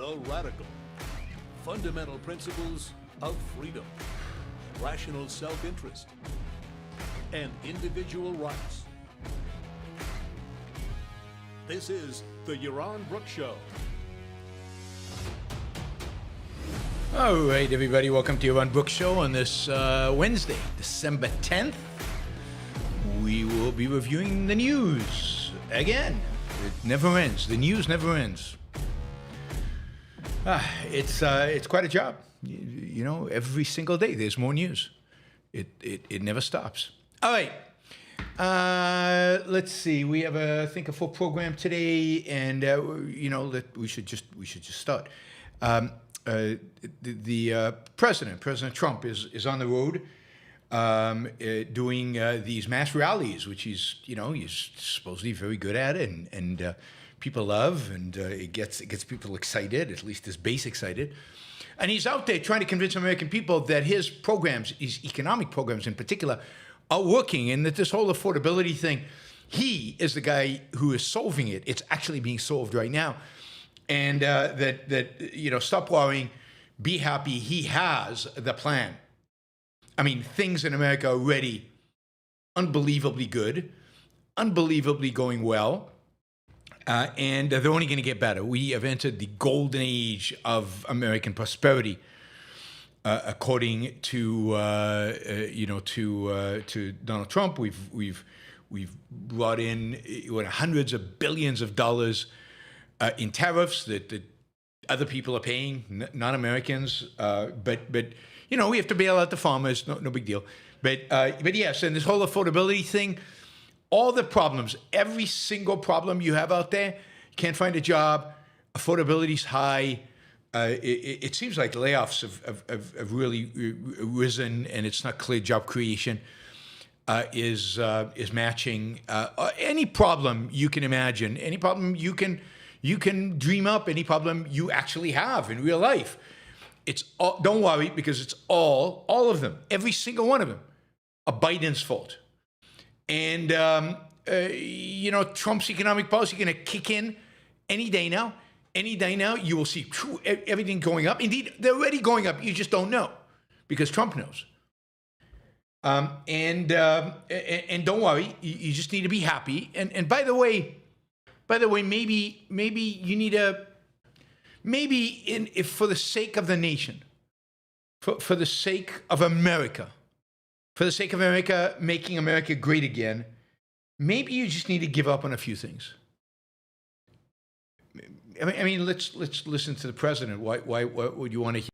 The radical. Fundamental principles of freedom, rational self-interest, and individual rights. This is the Yaron Brook Show. All right, everybody, welcome to Yaron Brook Show on this Wednesday, December 10th. We will be reviewing the news again. It never ends. The news never ends. It's quite a job. You know, every single day there's more news. It never stops. All right. Let's see. We have I think a full program today, and you know that we should just start. The President Trump is on the road doing these mass rallies, which he's supposedly very good at, and people love, and it gets people excited, at least his base excited. And he's out there trying to convince American people that his programs, his economic programs in particular, are working, and that this whole affordability thing, he is the guy who is solving it. It's actually being solved right now. And stop worrying, be happy. He has the plan. I mean, things in America are already unbelievably good, unbelievably going well, and they're only going to get better. We have entered the golden age of American prosperity, according to Donald Trump. We've brought in hundreds of billions of dollars in tariffs that other people are paying, not Americans. But we have to bail out the farmers. No big deal. But yes, and this whole affordability thing, all the problems, every single problem you have out there, can't find a job, affordability's high. It seems like layoffs have really risen, and it's not clear job creation is matching any problem you can imagine, any problem you can dream up, any problem you actually have in real life. It's all, don't worry, because it's all of them, every single one of them, are Biden's fault. And Trump's economic policy going to kick in any day now. Any day now, you will see everything going up. Indeed, they're already going up. You just don't know, because Trump knows. And don't worry. You just need to be happy. And by the way, maybe you need if for the sake of the nation, for the sake of America, making America great again, maybe you just need to give up on a few things. I mean, let's listen to the president. Why would you want to hear?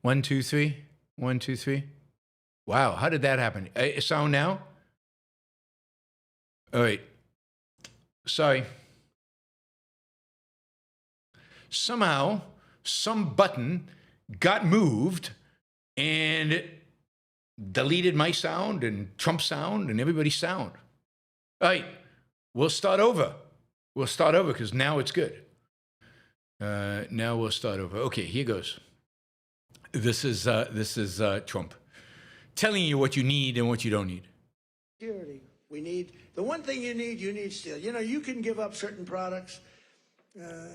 1, 2, 3. 1, 2, 3. Wow, how did that happen? Sound now? All right. Sorry. Somehow, some button got moved and deleted my sound and Trump's sound and everybody's sound. All right, we'll start over. We'll start over because now it's good. Now we'll start over. Okay, here goes. This is Trump telling you what you need and what you don't need. Security. We need the one thing you need steel. You know, you can give up certain products.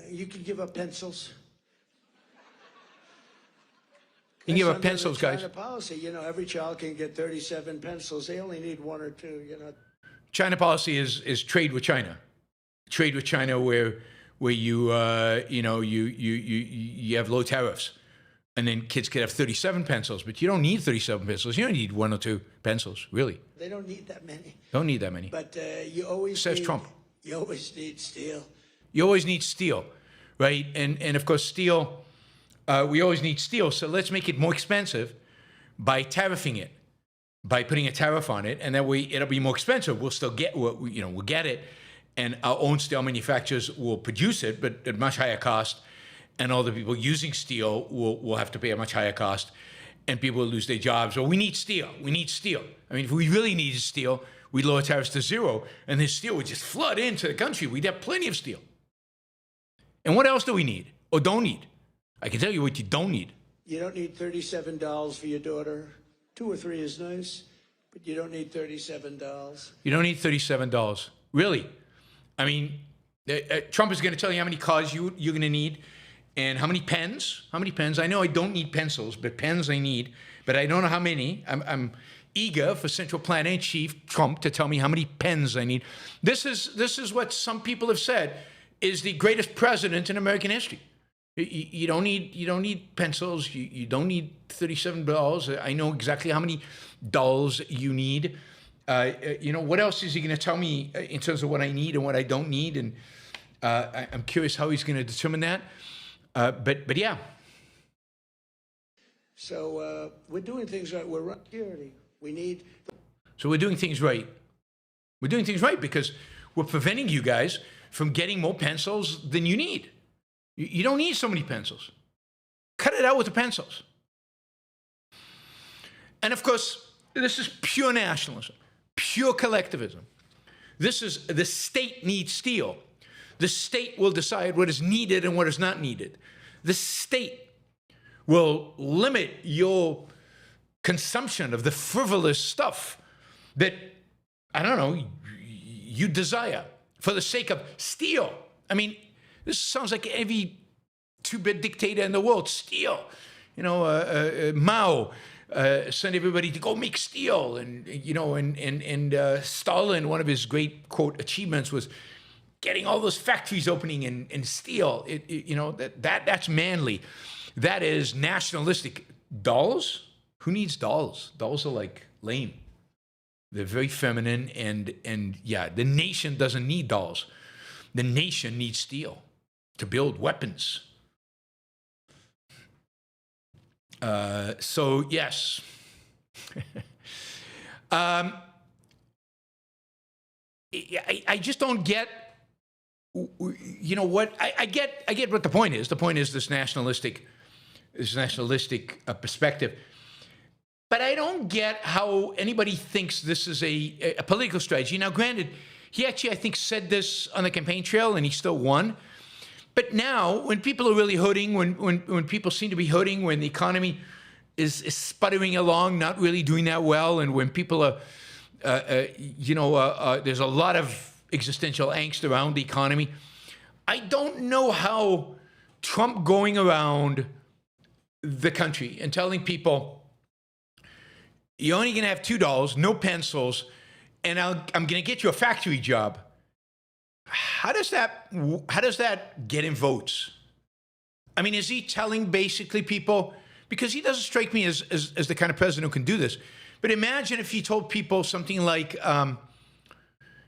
You can give up pencils. You can give up Under pencils, the China guys. policy, you know, every child can get 37 pencils. They only need 1 or 2. You know. China policy is trade with China. Trade with China where you have low tariffs. And then kids could have 37 pencils, but you don't need 37 pencils. You don't need 1 or 2 pencils, really. They don't need that many. Don't need that many. But you always Says need, Trump. You always need steel. You always need steel, right? And of course, steel, we always need steel. So let's make it more expensive by tariffing it, by putting a tariff on it. And that way it'll be more expensive. We'll still get, we'll get it. And our own steel manufacturers will produce it, but at much higher cost. And all the people using steel will have to pay a much higher cost, and people will lose their jobs. Well, we need steel. We need steel. I mean, if we really needed steel, we'd lower tariffs to 0, and this steel would just flood into the country. We'd have plenty of steel. And what else do we need or don't need? I can tell you what you don't need. You don't need $37 for your daughter. 2 or 3 is nice, but you don't need $37. You don't need $37. Really? I mean, Trump is going to tell you how many cars you're going to need. And how many pens? How many pens? I know I don't need pencils, but pens I need. But I don't know how many. I'm eager for Central Planning Chief Trump to tell me how many pens I need. This is what some people have said is the greatest president in American history. You don't need pencils. You don't need $37. I know exactly how many dolls you need. What else is he going to tell me in terms of what I need and what I don't need? And I'm curious how he's going to determine that. But yeah. So we're doing things right. We're security. We need. So we're doing things right. We're doing things right because we're preventing you guys from getting more pencils than you need. You don't need so many pencils. Cut it out with the pencils. And of course, this is pure nationalism, pure collectivism. This is the state needs steel. The state will decide what is needed and what is not needed. The state will limit your consumption of the frivolous stuff that, I don't know, you desire for the sake of steel. I mean, this sounds like every two-bit dictator in the world, steel. Mao sent everybody to go make steel. And Stalin, one of his great, quote, achievements was getting all those factories opening in steel. That's manly. That is nationalistic. Dolls? Who needs dolls? Dolls are like lame. They're very feminine, and yeah, the nation doesn't need dolls. The nation needs steel to build weapons. So yes. I just don't get. You know what? I get what the point is. The point is this nationalistic perspective. But I don't get how anybody thinks this is a political strategy. Now, granted, he actually, I think, said this on the campaign trail, and he still won. But now, when people are really hurting, when people seem to be hurting, when the economy is sputtering along, not really doing that well, and when people are, there's a lot of existential angst around the economy, I don't know how Trump going around the country and telling people, you're only going to have $2, no pencils, and I'm going to get you a factory job. How does that get in votes? I mean, is he telling basically people, because he doesn't strike me as the kind of president who can do this, but imagine if he told people something like,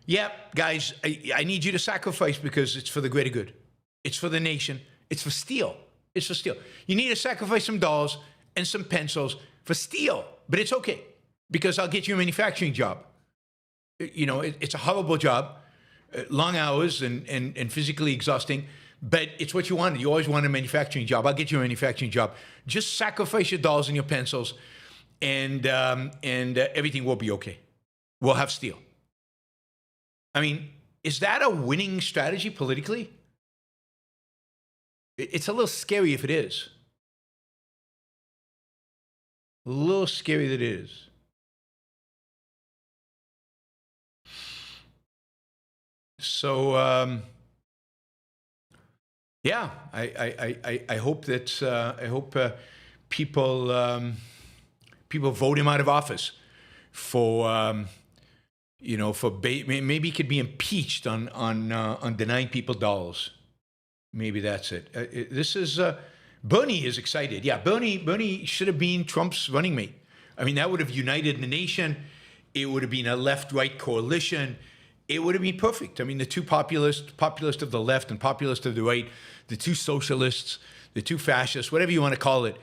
yeah, guys, I need you to sacrifice because it's for the greater good. It's for the nation. It's for steel. It's for steel. You need to sacrifice some dollars, and some pencils for steel. But it's okay, because I'll get you a manufacturing job. You know, it's a horrible job, long hours and physically exhausting, but it's what you wanted. You always wanted a manufacturing job. I'll get you a manufacturing job. Just sacrifice your dollars and your pencils, and everything will be okay. We'll have steel. I mean, is that a winning strategy politically? It's a little scary if it is. A little scary that it is. So, yeah, I hope that people vote him out of office for maybe he could be impeached on denying people dollars. Maybe that's it. This is Bernie is excited. Yeah, Bernie should have been Trump's running mate. I mean, that would have united the nation. It would have been a left-right coalition. It would have been perfect. I mean, the two populist of the left and populist of the right, the two socialists, the two fascists, whatever you want to call it,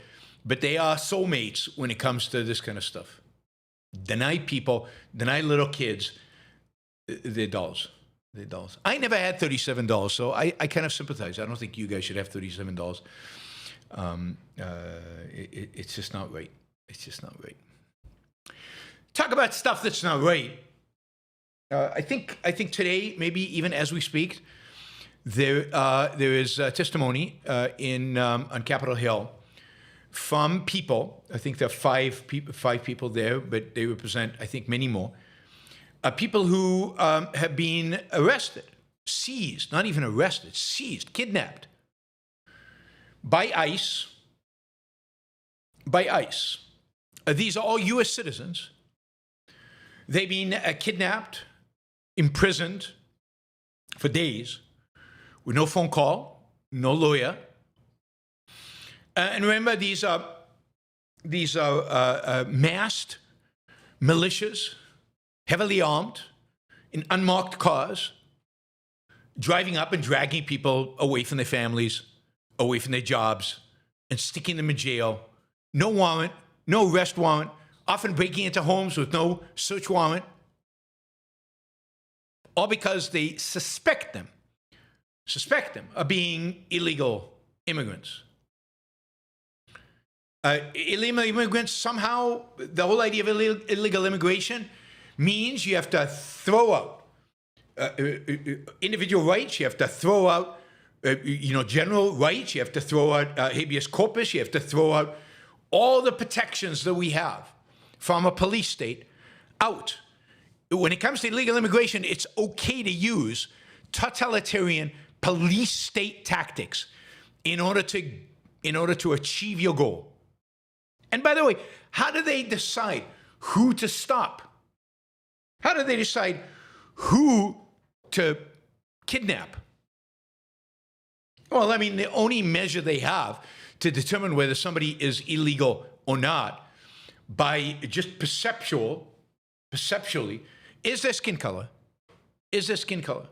but they are soulmates when it comes to this kind of stuff. Deny people, deny little kids their dolls. Their dolls. I never had $37, so I kind of sympathize. I don't think you guys should have $37. It's just not right. It's just not right. Talk about stuff that's not right. I think today, maybe even as we speak, there is testimony on Capitol Hill from people. I think there are five people there, but they represent, I think, many more. People who have been arrested, seized, not even arrested, seized, kidnapped by ICE. These are all U.S. citizens. They've been kidnapped, imprisoned for days with no phone call, no lawyer. And remember, these are masked militias, heavily armed, in unmarked cars, driving up and dragging people away from their families, away from their jobs, and sticking them in jail. No warrant, no arrest warrant, often breaking into homes with no search warrant, all because they suspect them of being illegal immigrants. Illegal immigrants, somehow, the whole idea of illegal immigration means you have to throw out individual rights, you have to throw out general rights, you have to throw out habeas corpus, you have to throw out all the protections that we have from a police state out. When it comes to illegal immigration, it's okay to use totalitarian police state tactics in order to achieve your goal. And by the way, how do they decide who to stop? How do they decide who to kidnap? Well, I mean, the only measure they have to determine whether somebody is illegal or not, by just perceptually, is their skin color. Is their skin color.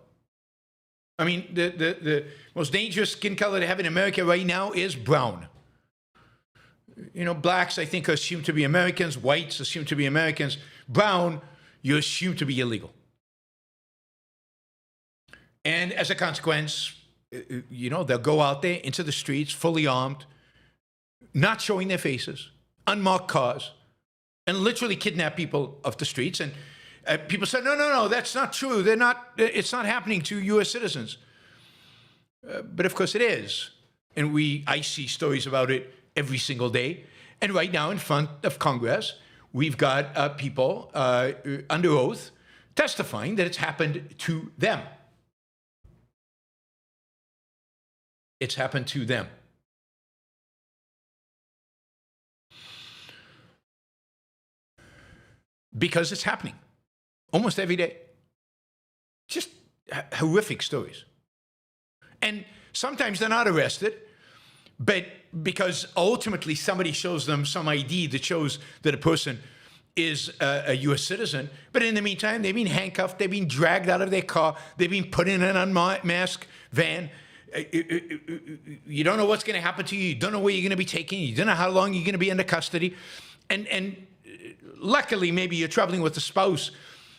I mean, the most dangerous skin color they have in America right now is brown. You know, blacks, I think, are assumed to be Americans. Whites assumed to be Americans. Brown, you assume to be illegal. And as a consequence, they'll go out there into the streets fully armed, not showing their faces, unmarked cars, and literally kidnap people off the streets. And people say, no, that's not true. It's not happening to U.S. citizens. But of course it is. And I see stories about it every single day. And right now in front of Congress, we've got people under oath testifying that it's happened to them. It's happened to them. Because it's happening almost every day. Just horrific stories. And sometimes they're not arrested, but because ultimately somebody shows them some ID that shows that a person is a U.S. citizen. But in the meantime, they've been handcuffed, they've been dragged out of their car, they've been put in an unmasked van, You don't know what's going to happen to you. You don't know where you're going to be taken. You don't know how long you're going to be under custody. And luckily, maybe you're traveling with a spouse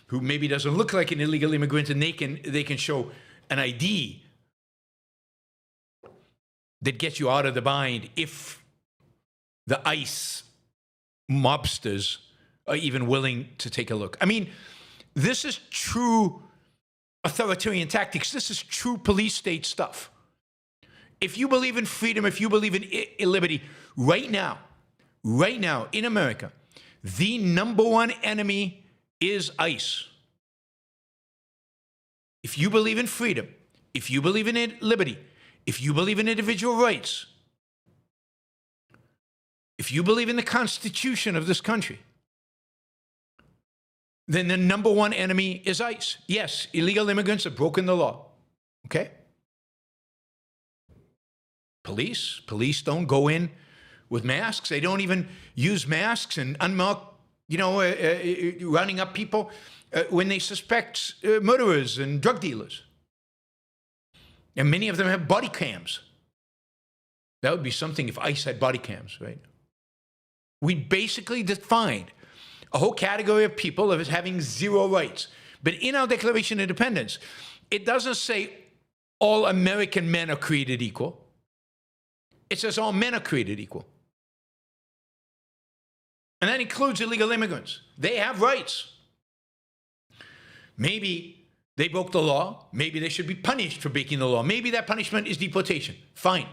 who maybe doesn't look like an illegal immigrant, and they can show an ID that gets you out of the bind if the ICE mobsters are even willing to take a look. I mean, this is true authoritarian tactics. This is true police state stuff. If you believe in freedom, if you believe in liberty, right now in America, the number one enemy is ICE. If you believe in freedom, if you believe in liberty, if you believe in individual rights, if you believe in the Constitution of this country, then the number one enemy is ICE. Yes, illegal immigrants have broken the law. Okay? Police don't go in with masks. They don't even use masks and unmarked, rounding up people when they suspect murderers and drug dealers. And many of them have body cams. That would be something if ICE had body cams, right? We basically defined a whole category of people as having zero rights. But in our Declaration of Independence, it doesn't say all American men are created equal. It says all men are created equal. And that includes illegal immigrants. They have rights. Maybe they broke the law. Maybe they should be punished for breaking the law. Maybe that punishment is deportation. Fine.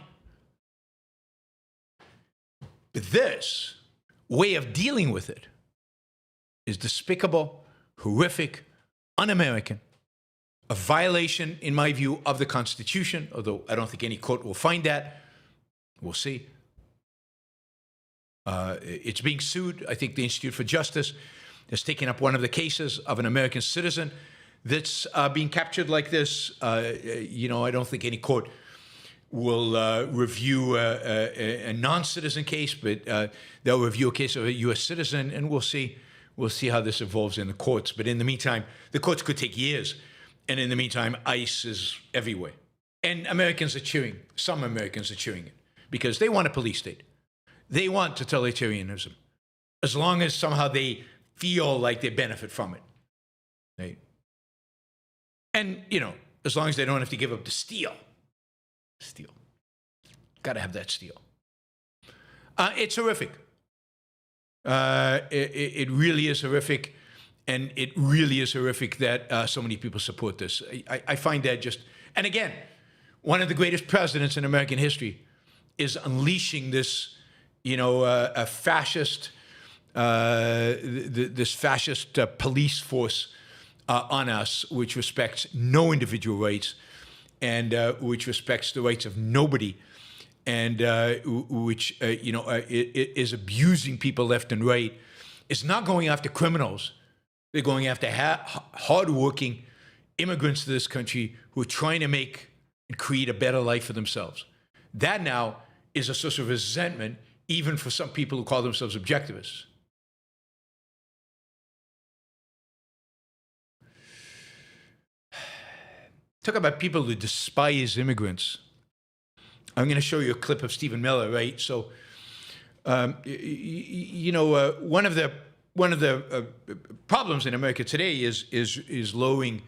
But this way of dealing with it is despicable, horrific, un-American, a violation, in my view, of the Constitution, although I don't think any court will find that. We'll see. It's being sued. I think the Institute for Justice has taken up one of the cases of an American citizen that's being captured like this. I don't think any court will review a non-citizen case, but they'll review a case of a U.S. citizen, and we'll see. We'll see how this evolves in the courts. But in the meantime, the courts could take years. And in the meantime, ICE is everywhere. And Americans are cheering. Some Americans are cheering it because they want a police state. They want totalitarianism, as long as somehow they feel like they benefit from it. Right? And, as long as they don't have to give up the steel. Steel. Got to have that steel. It's horrific. It really is horrific, and it really is horrific that so many people support this. I find that just, and again, one of the greatest presidents in American history is unleashing this, a fascist, this fascist police force on us, which respects no individual rights and which respects the rights of nobody. And which, is abusing people left and right. It's not going after criminals. They're going after hardworking immigrants to this country who are trying to make and create a better life for themselves. That now is a source of resentment, even for some people who call themselves objectivists. Talk about people who despise immigrants. I'm going to show you a clip of Stephen Miller, right? So, one of the problems in America today is lowering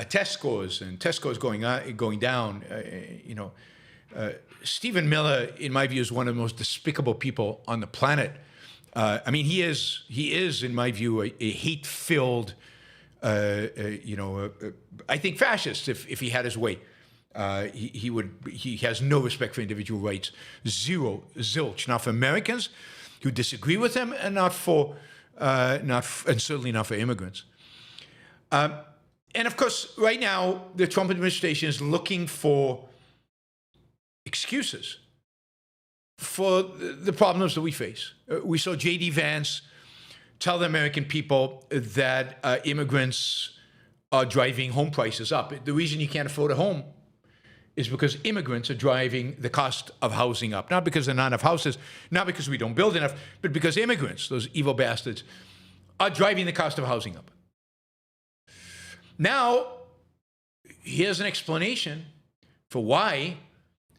test scores, and test scores going down. Stephen Miller, in my view, is one of the most despicable people on the planet. He is, in my view, a hate-filled, I think fascist if he had his way. He has no respect for individual rights. Zero, zilch. Not for Americans who disagree with him, and and certainly not for immigrants. And of course, right now, the Trump administration is looking for excuses for the problems that we face. We saw J.D. Vance tell the American people that immigrants are driving home prices up. The reason you can't afford a home is because immigrants are driving the cost of housing up. Not because there are not enough houses, not because we don't build enough, but because immigrants, those evil bastards, are driving the cost of housing up. Now, here's an explanation for why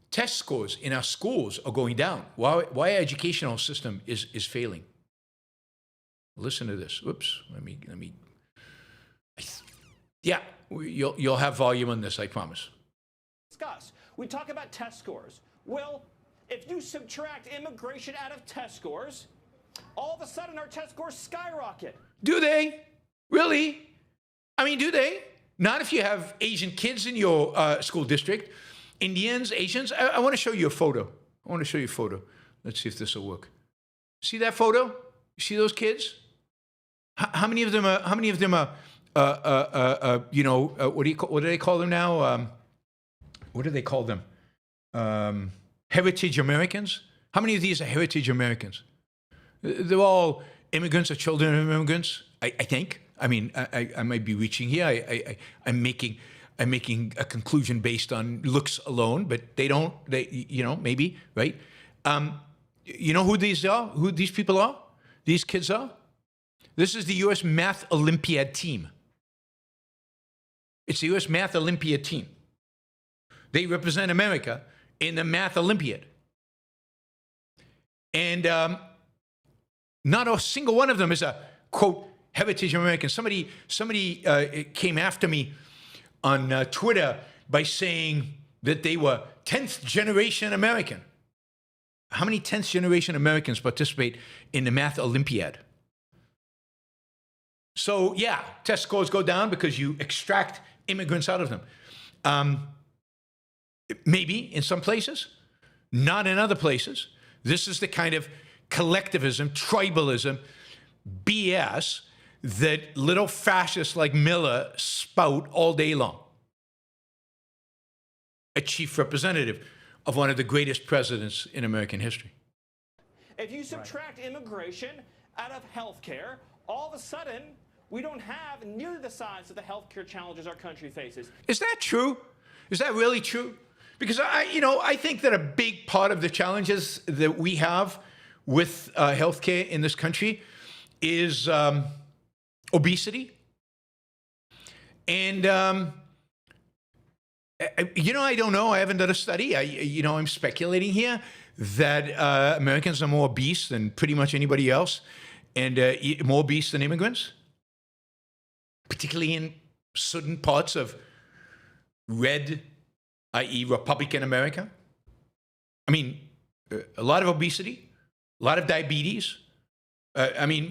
test scores in our schools are going down, why our educational system is failing. Listen to this. Oops, let me. Yeah, you'll have volume on this, I promise. Discuss. We talk about test scores. Well, if you subtract immigration out of test scores, all of a sudden our test scores skyrocket. Do they? Really? I mean, do they? Not if you have Asian kids in your school district. Indians, Asians. I want to show you a photo. Let's see if this will work. See that photo? You see those kids? How many of them are? What do they call them now? What do they call them? Heritage Americans. How many of these are heritage Americans? They're all immigrants or children of immigrants, I think. I mean, I might be reaching here. I'm making a conclusion based on looks alone, but maybe, right? You know who these are? Who these people are? These kids are? This is the U.S. Math Olympiad team. It's the U.S. Math Olympiad team. They represent America in the Math Olympiad. And not a single one of them is a, quote, heritage American. Somebody came after me on Twitter by saying that they were 10th generation American. How many 10th generation Americans participate in the Math Olympiad? So, yeah, test scores go down because you extract immigrants out of them. Maybe in some places, not in other places. This is the kind of collectivism, tribalism, BS that little fascists like Miller spout all day long. A chief representative of one of the greatest presidents in American history. If you subtract immigration out of healthcare, all of a sudden, we don't have nearly the size of the healthcare challenges our country faces. Is that true? Is that really true? Because I think that a big part of the challenges that we have with healthcare in this country is obesity. And, I don't know. I haven't done a study. I'm speculating here that Americans are more obese than pretty much anybody else and more obese than immigrants, particularly in certain parts of red, i.e. Republican America. I mean, a lot of obesity, a lot of diabetes.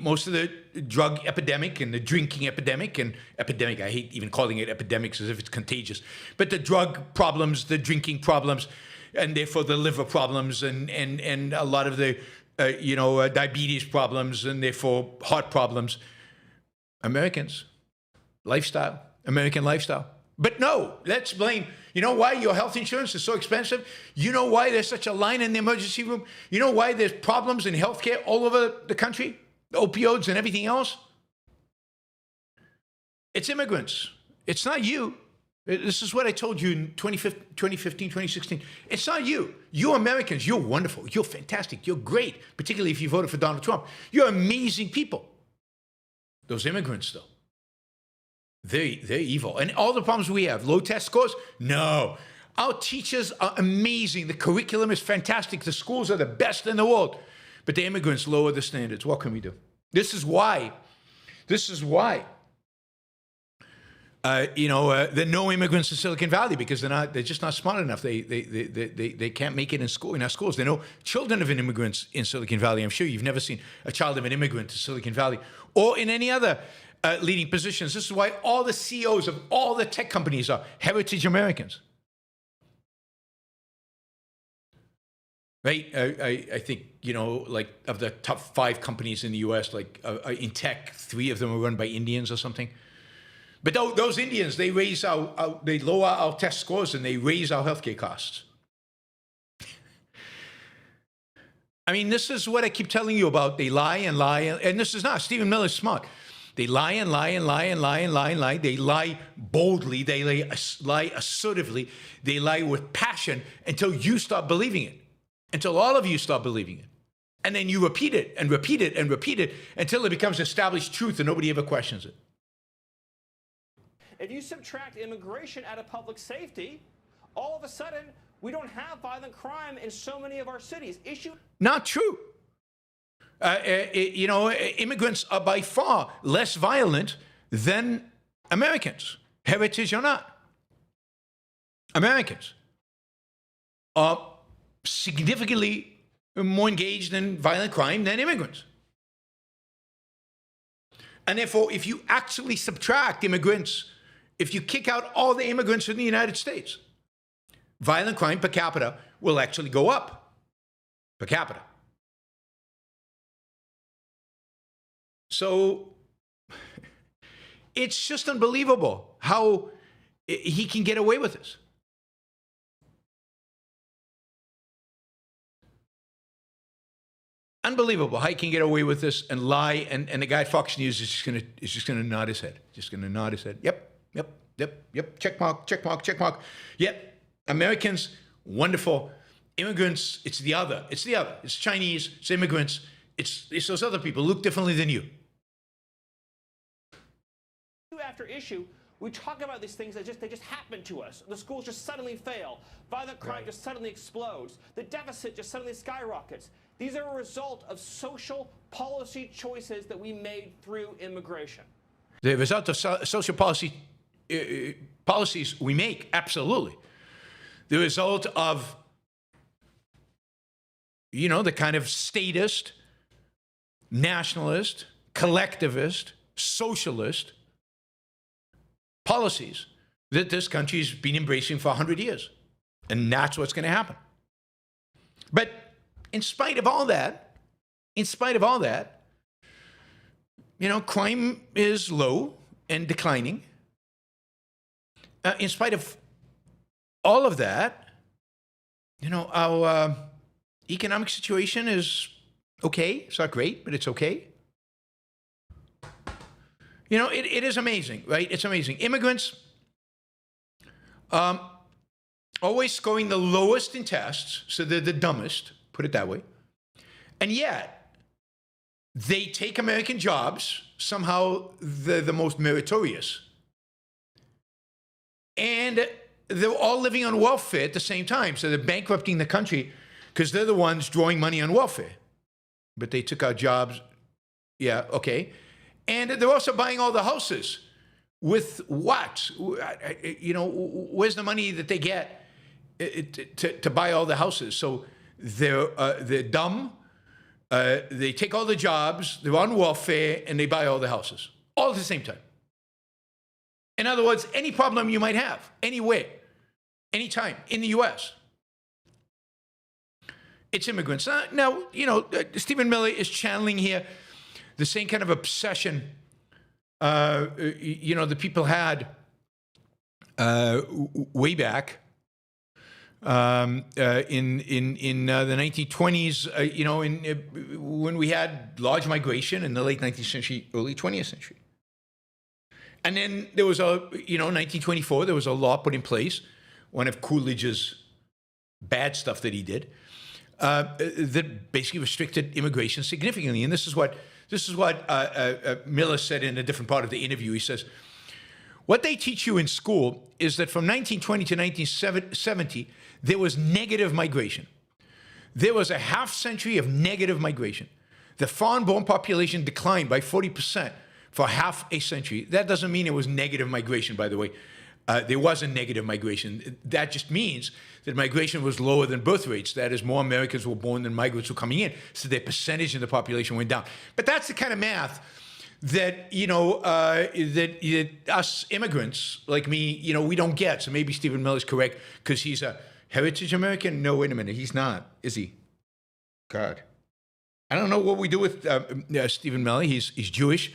Most of the drug epidemic and the drinking epidemic, I hate even calling it epidemics as if it's contagious, but the drug problems, the drinking problems, and therefore the liver problems and a lot of the, diabetes problems and therefore heart problems. American lifestyle. But no, let's blame. You know why your health insurance is so expensive? You know why there's such a line in the emergency room? You know why there's problems in healthcare all over the country? The opioids and everything else? It's immigrants. It's not you. This is what I told you in 2015, 2016. It's not you. You Americans, you're wonderful. You're fantastic. You're great, particularly if you voted for Donald Trump. You're amazing people. Those immigrants, though. They're evil. And all the problems we have, low test scores? No. Our teachers are amazing. The curriculum is fantastic. The schools are the best in the world. But the immigrants lower the standards. What can we do? This is why. There are no immigrants in Silicon Valley because they're just not smart enough. They can't make it in our schools. There are no children of immigrants in Silicon Valley. I'm sure you've never seen a child of an immigrant in Silicon Valley or in any other leading positions. This is why all the CEOs of all the tech companies are heritage Americans. Right? I think, like of the top 5 companies in the U.S., like in tech, 3 of them are run by Indians or something. But those Indians, they lower our test scores and they raise our healthcare costs. I mean, this is what I keep telling you about. They lie and lie. And this is not, Stephen Miller's smart. They lie and lie and lie and lie and lie and lie. They lie boldly. They lie assertively. They lie with passion until you stop believing it. Until all of you stop believing it. And then you repeat it and repeat it and repeat it until it becomes established truth and nobody ever questions it. If you subtract immigration out of public safety, all of a sudden, we don't have violent crime in so many of our cities. Not true. Immigrants are by far less violent than Americans, heritage or not. Americans are significantly more engaged in violent crime than immigrants. And therefore, if you actually subtract immigrants, if you kick out all the immigrants in the United States, violent crime per capita will actually go up per capita. So it's just unbelievable how he can get away with this. Unbelievable how he can get away with this and lie, and the guy at Fox News is just gonna nod his head. Just gonna nod his head. Yep. Check mark. Yep. Americans, wonderful. Immigrants, it's the other. It's Chinese, it's immigrants, it's those other people look differently than you. After issue, we talk about these things that they just happen to us. The schools just suddenly fail. Violent crime just suddenly explodes. The deficit just suddenly skyrockets. These are a result of social policy choices that we made through immigration. The result of social policies we make, absolutely. The result of, the kind of statist, nationalist, collectivist, socialist policies that this country's been embracing for 100 years. And that's what's going to happen. But in spite of all that, crime is low and declining. In spite of all of that, our economic situation is okay. It's not great, but it's okay. It is amazing, right? It's amazing. Immigrants always scoring the lowest in tests, so they're the dumbest, put it that way. And yet, they take American jobs, somehow they're the most meritorious. And they're all living on welfare at the same time, so they're bankrupting the country because they're the ones drawing money on welfare. But they took our jobs, yeah, okay. And they're also buying all the houses. With what? Where's the money that they get to buy all the houses? So they're dumb. They take all the jobs. They're on welfare, and they buy all the houses all at the same time. In other words, any problem you might have, anywhere, anytime in the U.S., it's immigrants. Now, Stephen Miller is channeling here the same kind of obsession, the people had way back in the 1920s, when we had large migration in the late 19th century, early 20th century. And then there was 1924, there was a law put in place, one of Coolidge's bad stuff that he did, that basically restricted immigration significantly. And this is what Miller said in a different part of the interview. He says, what they teach you in school is that from 1920 to 1970, there was negative migration. There was a half century of negative migration. The foreign-born population declined by 40% for half a century. That doesn't mean it was negative migration, by the way. There was a negative migration. That just means that migration was lower than birth rates. That is, more Americans were born than migrants were coming in, so their percentage in the population went down. But that's the kind of math that, that us immigrants like me, we don't get. So maybe Stephen Miller's correct because he's a heritage American. No, wait a minute. He's not, is he? God. I don't know what we do with Stephen Miller. He's Jewish.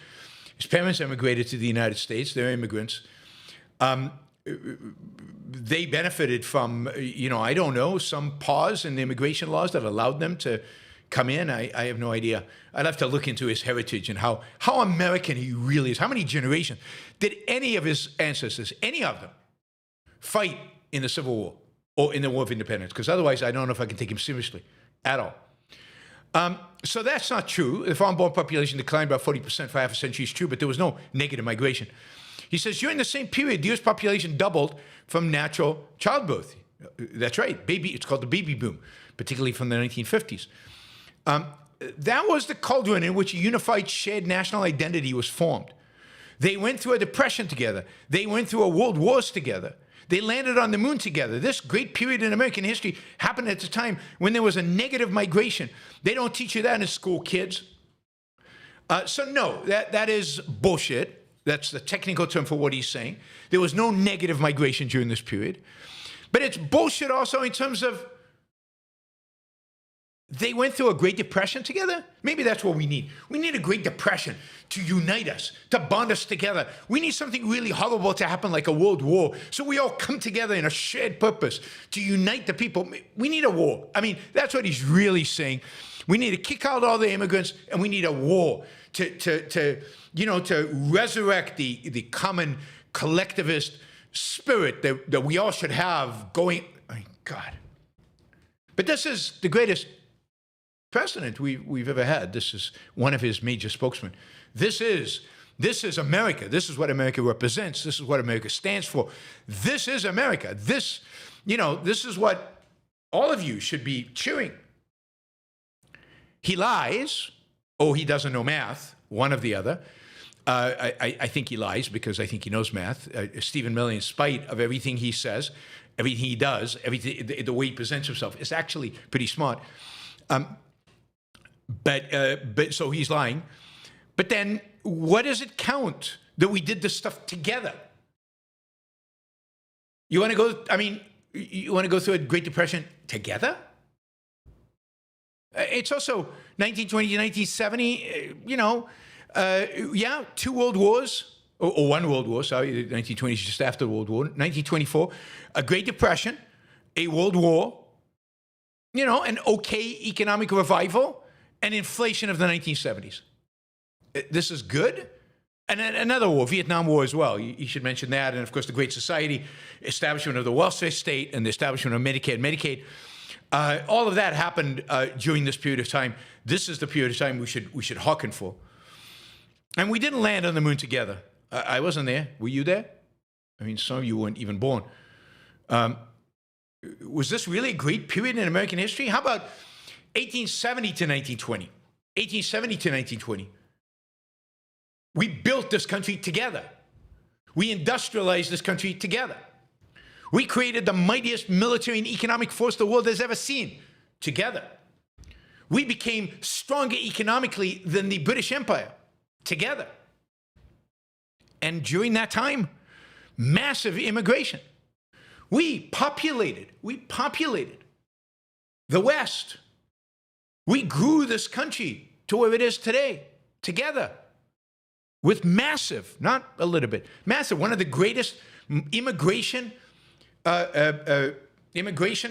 His parents immigrated to the United States. They're immigrants. They benefited from, I don't know, some pause in the immigration laws that allowed them to come in. I have no idea. I'd have to look into his heritage and how American he really is. How many generations did any of his ancestors, any of them, fight in the Civil War or in the War of Independence? Because otherwise, I don't know if I can take him seriously at all. So that's not true. The foreign-born population declined by 40% for half a century is true, but there was no negative migration. He says, during the same period, the U.S. population doubled from natural childbirth. That's right. It's called the baby boom, particularly from the 1950s. That was the cauldron in which a unified shared national identity was formed. They went through a depression together. They went through a world wars together. They landed on the moon together. This great period in American history happened at the time when there was a negative migration. They don't teach you that in school, kids. So no, that is bullshit. That's the technical term for what he's saying. There was no negative migration during this period. But it's bullshit also in terms of they went through a Great Depression together. Maybe that's what we need. We need a Great Depression to unite us, to bond us together. We need something really horrible to happen like a world war so we all come together in a shared purpose to unite the people. We need a war. I mean, that's what he's really saying. We need to kick out all the immigrants and we need a war to resurrect the common collectivist spirit that we all should have going. I mean, God. But this is the greatest president we've ever had. This is one of his major spokesmen. This is America. This is what America represents. This is what America stands for. This is America. This is what all of you should be cheering. He lies, or he doesn't know math, one or the other. I think he lies because I think he knows math. Stephen Miller, in spite of everything he says, everything he does, the way he presents himself, is actually pretty smart. But so he's lying. But then, what does it count that we did this stuff together? You want to go? I mean, you want to go through a Great Depression together? It's also 1920 to 1970. 2 world wars, or 1 world war. Sorry, 1920 is just after World War. 1924, a Great Depression, a world war. An okay economic revival, and inflation of the 1970s. This is good. And then another war, Vietnam War as well. You should mention that. And of course, the Great Society, establishment of the welfare state, and the establishment of Medicare and Medicaid. All of that happened during this period of time. This is the period of time we should hearken for. And we didn't land on the moon together. I wasn't there. Were you there? I mean, some of you weren't even born. Was this really a great period in American history? How about 1870 to 1920? 1870 to 1920. We built this country together. We industrialized this country together. We created the mightiest military and economic force the world has ever seen together. We became stronger economically than the British Empire together. And during that time, massive immigration. We populated the West. We grew this country to where it is today, together, with massive, not a little bit, massive, one of the greatest immigration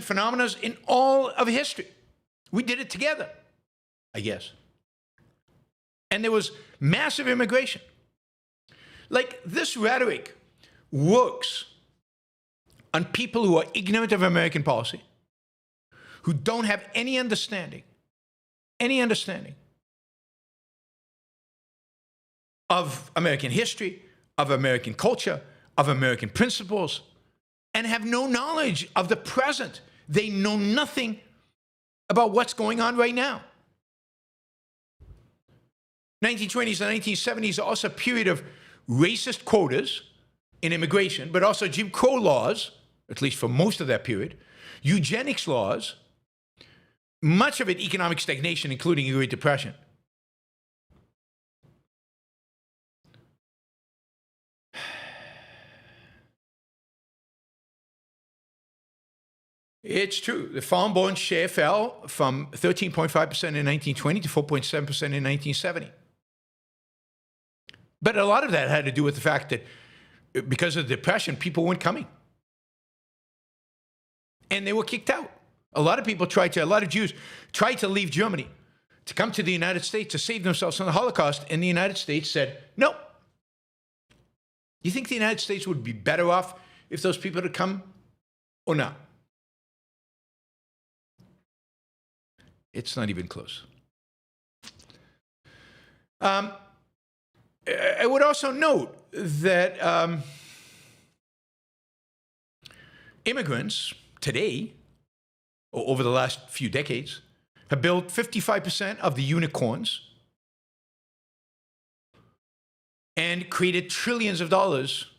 phenomena in all of history. We did it together, I guess. And there was massive immigration. Like, this rhetoric works on people who are ignorant of American policy, who don't have any understanding of American history, of American culture, of American principles, and have no knowledge of the present. They know nothing about what's going on right now. 1920s and 1970s are also a period of racist quotas in immigration, but also Jim Crow laws, at least for most of that period, eugenics laws, much of it economic stagnation, including the Great Depression. It's true. The foreign-born share fell from 13.5% in 1920 to 4.7% in 1970. But a lot of that had to do with the fact that because of the Depression, people weren't coming. And they were kicked out. A lot of Jews tried to leave Germany to come to the United States to save themselves from the Holocaust, and the United States said, no. You think the United States would be better off if those people had come or not? It's not even close. I would also note that immigrants today, or over the last few decades, have built 55% of the unicorns and created trillions of dollars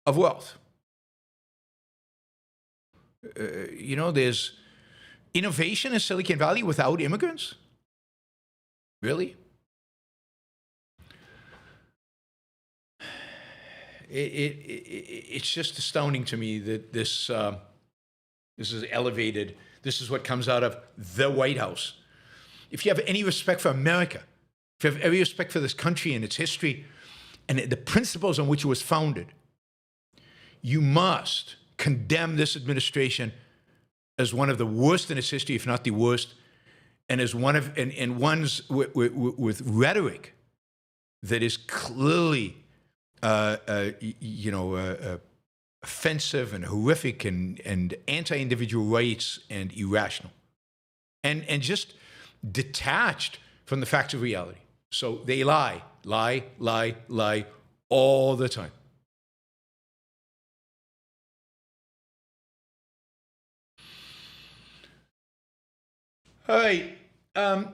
of wealth. There's innovation in Silicon Valley without immigrants? Really? It's just astounding to me that this is elevated. This is what comes out of the White House. If you have any respect for America, if you have any respect for this country and its history and the principles on which it was founded, you must condemn this administration as one of the worst in its history, if not the worst, and as one of and ones with rhetoric that is clearly offensive and horrific and anti-individual rights and irrational, and just detached from the facts of reality. So they lie all the time. All right.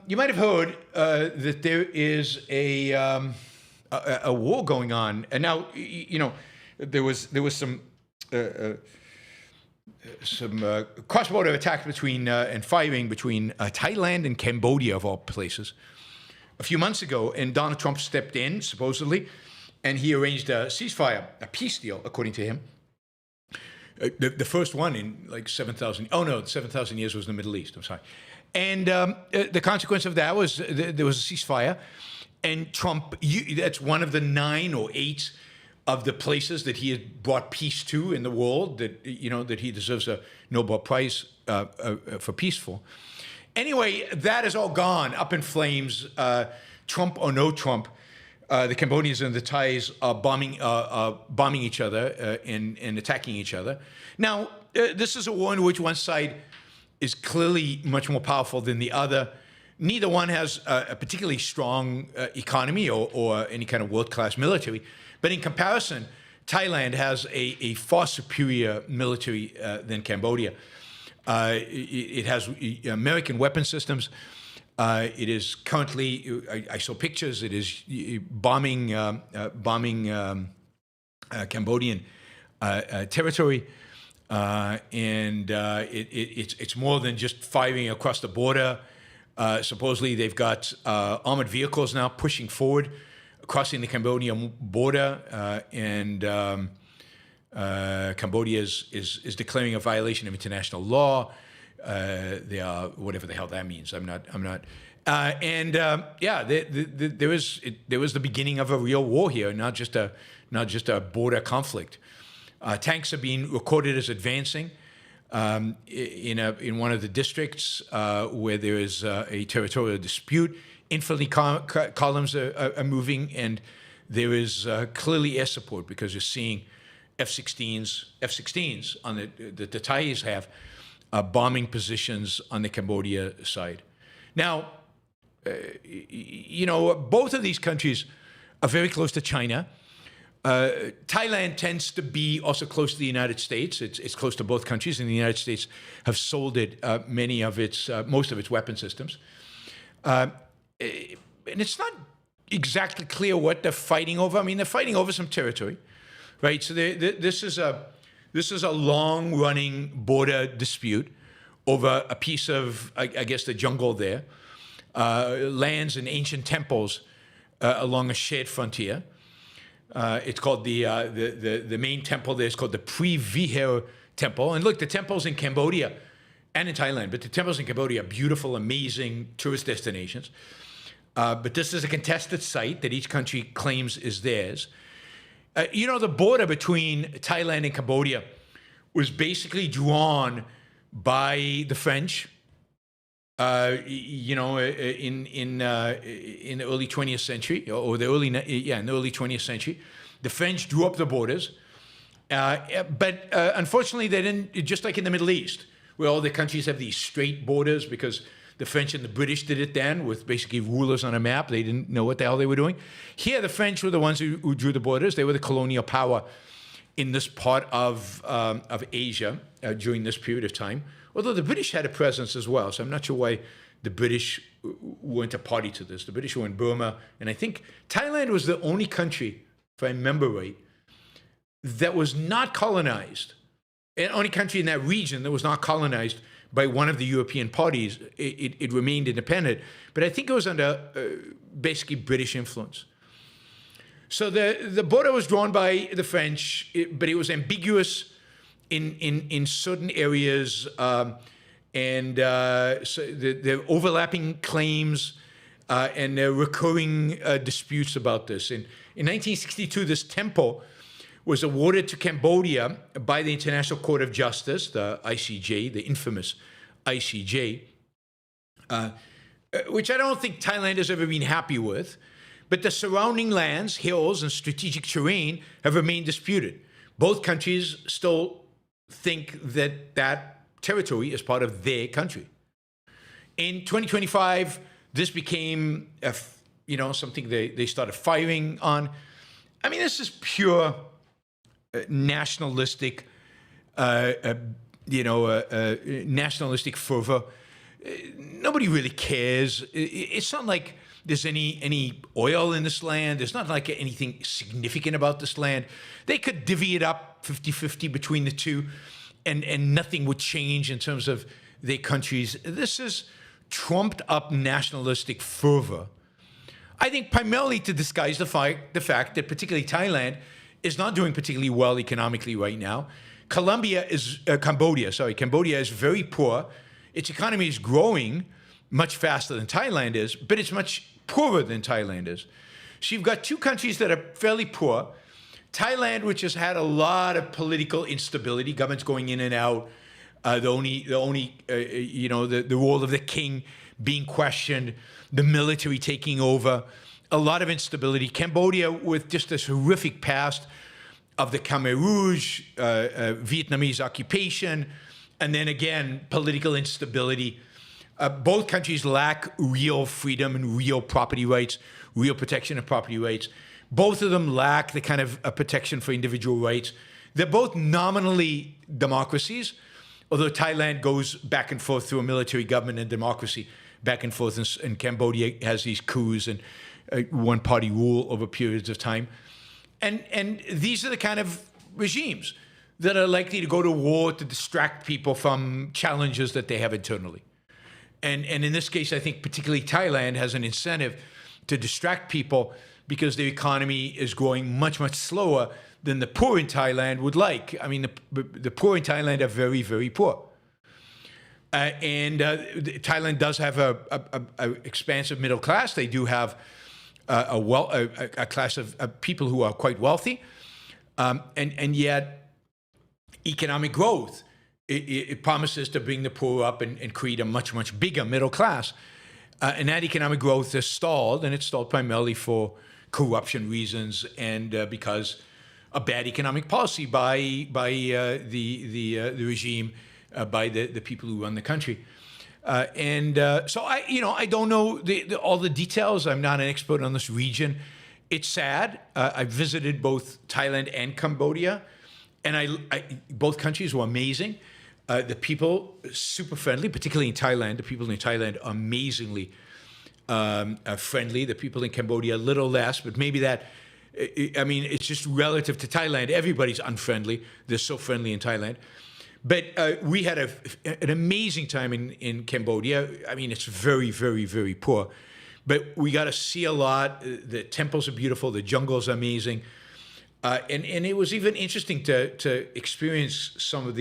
You might have heard that there is a war going on, and now there was some cross-border attacks between and firing between Thailand and Cambodia, of all places, a few months ago, and Donald Trump stepped in supposedly, and he arranged a ceasefire, a peace deal, according to him. The first one in like 7,000. Oh no, 7,000 years was in the Middle East. I'm sorry. And the consequence of that was there was a ceasefire, and Trump, that's one of the 9 or 8 of the places that he had brought peace to in the world that, that he deserves a Nobel Prize for peace for. Anyway, that is all gone, up in flames. Trump or no Trump, the Cambodians and the Thais are bombing each other and attacking each other. Now, this is a war in which one side is clearly much more powerful than the other. Neither one has a particularly strong economy or any kind of world-class military. But in comparison, Thailand has a far superior military than Cambodia. It has American weapon systems. It is currently, I saw pictures, it is bombing Cambodian territory. It's more than just firing across the border. Supposedly they've got armored vehicles now pushing forward, crossing the Cambodian border, and Cambodia is declaring a violation of international law. They are, whatever the hell that means. I'm not. There was the beginning of a real war here, not just a border conflict. Tanks are being recorded as advancing in one of the districts where there is a territorial dispute. Infantry columns are moving, and there is clearly air support because you're seeing F-16s on the Thais have bombing positions on the Cambodia side. Now, both of these countries are very close to China. Thailand tends to be also close to the United States. It's close to both countries, and the United States have sold it most of its weapon systems. And it's not exactly clear what they're fighting over. I mean, they're fighting over some territory, right? So this is a long-running border dispute over a piece of, I guess, the jungle there, lands and ancient temples along a shared frontier. It's called the main temple there is called the Pre-Vihar Temple. And look, the temples in Cambodia and in Thailand, but the temples in Cambodia are beautiful, amazing tourist destinations. But this is a contested site that each country claims is theirs. The border between Thailand and Cambodia was basically drawn by the French, in the early 20th century, in the early 20th century. The French drew up the borders, but unfortunately they didn't, just like in the Middle East, where all the countries have these straight borders because the French and the British did it then with basically rulers on a map. They didn't know what the hell they were doing. Here, the French were the ones who drew the borders. They were the colonial power. in this part of Asia during this period of time, although the British had a presence as well. So I'm not sure why the British weren't a party to this. The British were in Burma, and I think Thailand was the only country, if I remember right, that was not colonized, and only country in that region that was not colonized by one of the European parties. It remained independent, but I think it was under basically British influence. So the border was drawn by the French, but it was ambiguous in certain areas, and so there are overlapping claims and there are recurring disputes about this. In 1962, this temple was awarded to Cambodia by the International Court of Justice, the ICJ, the infamous ICJ, which I don't think Thailand has ever been happy with. But the surrounding lands, hills, and strategic terrain have remained disputed. Both countries still think that that territory is part of their country. In 2025, this became something they started firing on. I mean, this is pure nationalistic, nationalistic fervor. Nobody really cares. It's not like there's any oil in this land. There's not like anything significant about this land. They could divvy it up 50-50 between the two, and nothing would change in terms of their countries. This is trumped up nationalistic fervor. I think primarily to disguise the fact that particularly Thailand is not doing particularly well economically right now. Cambodia is very poor. Its economy is growing much faster than Thailand is, but it's much poorer than Thailand is. So you've got two countries that are fairly poor. Thailand, which has had a lot of political instability, governments going in and out, the role of the king being questioned, the military taking over, a lot of instability. Cambodia with just this horrific past of the Khmer Rouge, Vietnamese occupation, and then again, political instability. Both countries lack real freedom and real property rights, real protection of property rights. Both of them lack the kind of protection for individual rights. They're both nominally democracies, although Thailand goes back and forth through a military government and democracy back and forth, and Cambodia has these coups and one-party rule over periods of time. And these are the kind of regimes that are likely to go to war to distract people from challenges that they have internally. And in this case, I think particularly Thailand has an incentive to distract people because their economy is growing much, much slower than the poor in Thailand would like. I mean, the poor in Thailand are very, very poor. Thailand does have a expansive middle class. They do have a class of people who are quite wealthy. And yet, economic growth, it promises to bring the poor up and create a much, much bigger middle class. And that economic growth is stalled, and it's stalled primarily for corruption reasons and because of bad economic policy by the regime, by the people who run the country. So I don't know all the details. I'm not an expert on this region. It's sad. I visited both Thailand and Cambodia, and both countries were amazing. The people super friendly, particularly in Thailand. The people in Thailand are amazingly friendly. The people in Cambodia a little less, but maybe that. I mean, it's just relative to Thailand. Everybody's unfriendly. They're so friendly in Thailand. But we had an amazing time in Cambodia. I mean, it's very, very, very poor. But we got to see a lot. The temples are beautiful. The jungles are amazing. And it was even interesting to experience some of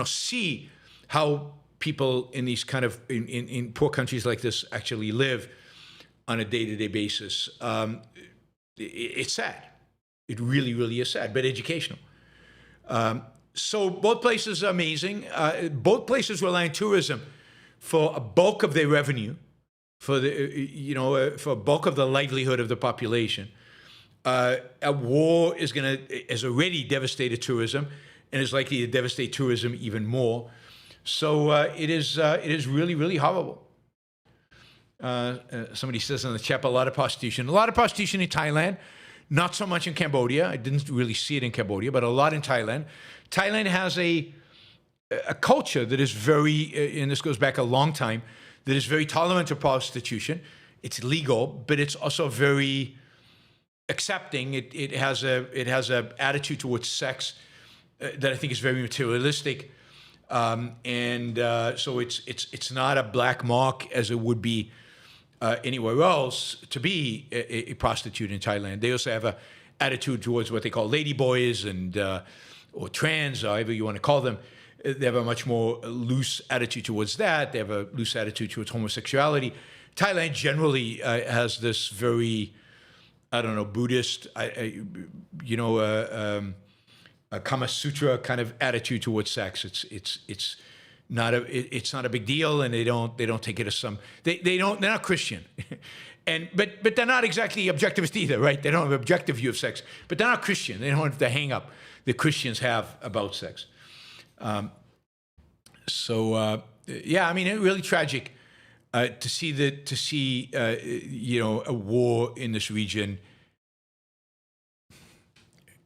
see how people in these kind of, in poor countries like this actually live on a day-to-day basis. It's sad. It really, really is sad, but educational. So both places are amazing. Both places rely on tourism for a bulk of their revenue, for a bulk of the livelihood of the population. A war has already devastated tourism, and is likely to devastate tourism even more. So it is really, really horrible. Somebody says in the chat, a lot of prostitution in Thailand. Not so much in Cambodia. I didn't really see it in Cambodia, but a lot in Thailand. Thailand has a culture that is very, and this goes back a long time, that is very tolerant of prostitution. It's legal, but it's also very accepting. It has a attitude towards sex that I think is very materialistic, so it's not a black mark as it would be anywhere else to be a prostitute in Thailand. They also have a attitude towards what they call ladyboys and or trans, or however you want to call them. They have a much more loose attitude towards that. They have a loose attitude towards homosexuality. Thailand generally has this very, I don't know, Buddhist, a Kama Sutra kind of attitude towards sex. It's not a big deal, and they don't take it as some. They're not Christian, but they're not exactly objectivist either, right? They don't have an objective view of sex, but they're not Christian. They don't have the hang up that Christians have about sex. Yeah, I mean, it's really tragic to see a war in this region.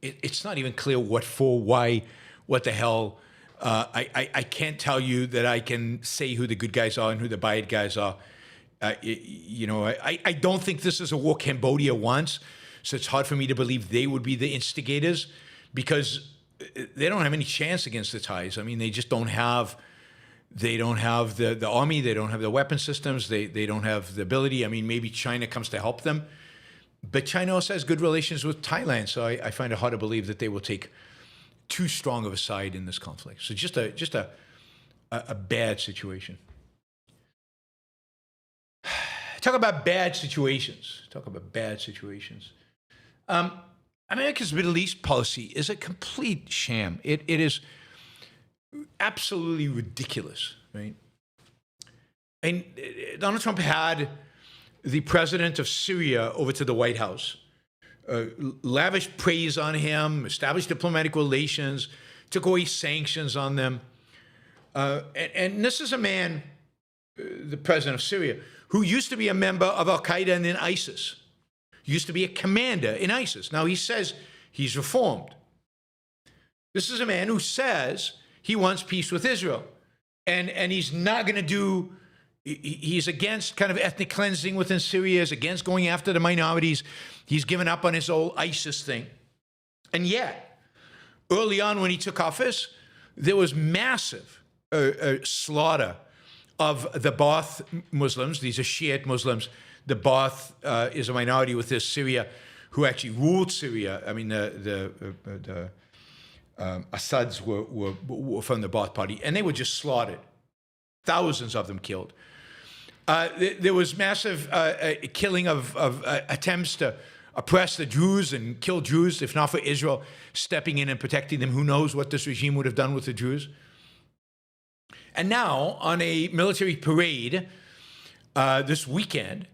It's not even clear what for, why, what the hell. I can't tell you that I can say who the good guys are and who the bad guys are. I don't think this is a war Cambodia wants, so it's hard for me to believe they would be the instigators, because they don't have any chance against the Thais. I mean, they just don't have. They don't have the army. They don't have the weapon systems. They don't have the ability. I mean, maybe China comes to help them, but China also has good relations with Thailand. So I find it hard to believe that they will take too strong of a side in this conflict. So just a bad situation. Talk about bad situations. America's Middle East policy is a complete sham. It is absolutely ridiculous, right? And Donald Trump had the president of Syria over to the White House, lavished praise on him, established diplomatic relations, took away sanctions on them. And this is a man, the president of Syria, who used to be a member of Al-Qaeda and then ISIS, used to be a commander in ISIS. Now he says he's reformed. This is a man who says he wants peace with Israel. And he's not going to do, he's against kind of ethnic cleansing within Syria, is against going after the minorities. He's given up on his old ISIS thing. And yet, early on when he took office, there was massive slaughter of the Baath Muslims. These are Shiite Muslims. The Baath is a minority within Syria who actually ruled Syria. I mean, the Assads were from the Baath party, and they were just slaughtered. Thousands of them killed. There was massive killing of attempts to oppress the Jews and kill Jews, if not for Israel stepping in and protecting them. Who knows what this regime would have done with the Jews? And now, on a military parade this weekend,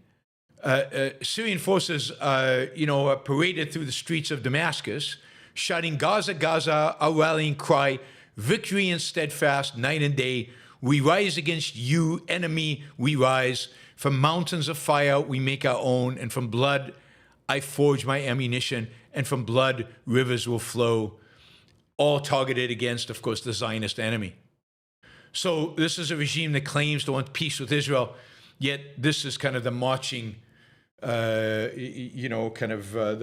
Syrian forces, paraded through the streets of Damascus, shouting, "Gaza, Gaza," a rallying cry, "Victory and steadfast, night and day. We rise against you, enemy, we rise. From mountains of fire we make our own, and from blood I forge my ammunition, and from blood rivers will flow." All targeted against, of course, the Zionist enemy. So this is a regime that claims to want peace with Israel, yet this is kind of the marching, the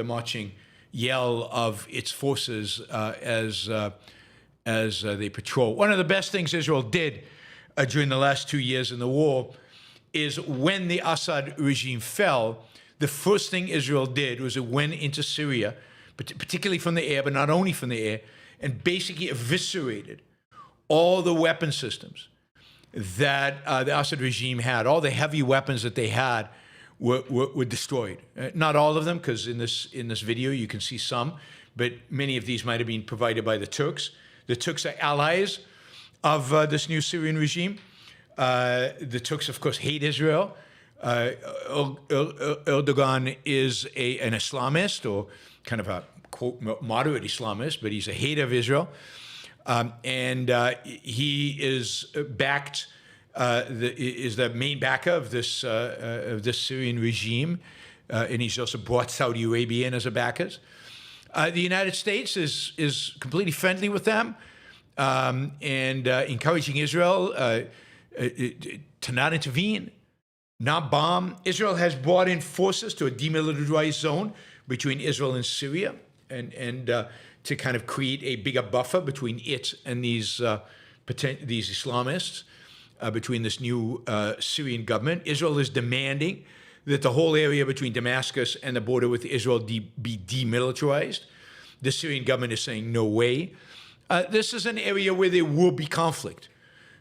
marching yell of its forces as they patrol. One of the best things Israel did during the last 2 years in the war is when the Assad regime fell, the first thing Israel did was it went into Syria, particularly from the air, but not only from the air, and basically eviscerated all the weapon systems that the Assad regime had. All the heavy weapons that they had were destroyed. Not all of them, because in this video you can see some, but many of these might have been provided by the Turks. The Turks are allies of this new Syrian regime. The Turks, of course, hate Israel. Erdogan is an Islamist, or kind of a, quote, moderate Islamist, but he's a hater of Israel. And he is is the main backer of this Syrian regime. and he's also brought Saudi Arabia in as a backers. The United States is completely friendly with them and encouraging Israel to not intervene, not bomb. Israel has brought in forces to a demilitarized zone between Israel and Syria, and to kind of create a bigger buffer between it and these Islamists, between this new Syrian government. Israel is demanding that the whole area between Damascus and the border with Israel be demilitarized. The Syrian government is saying no way. This is an area where there will be conflict.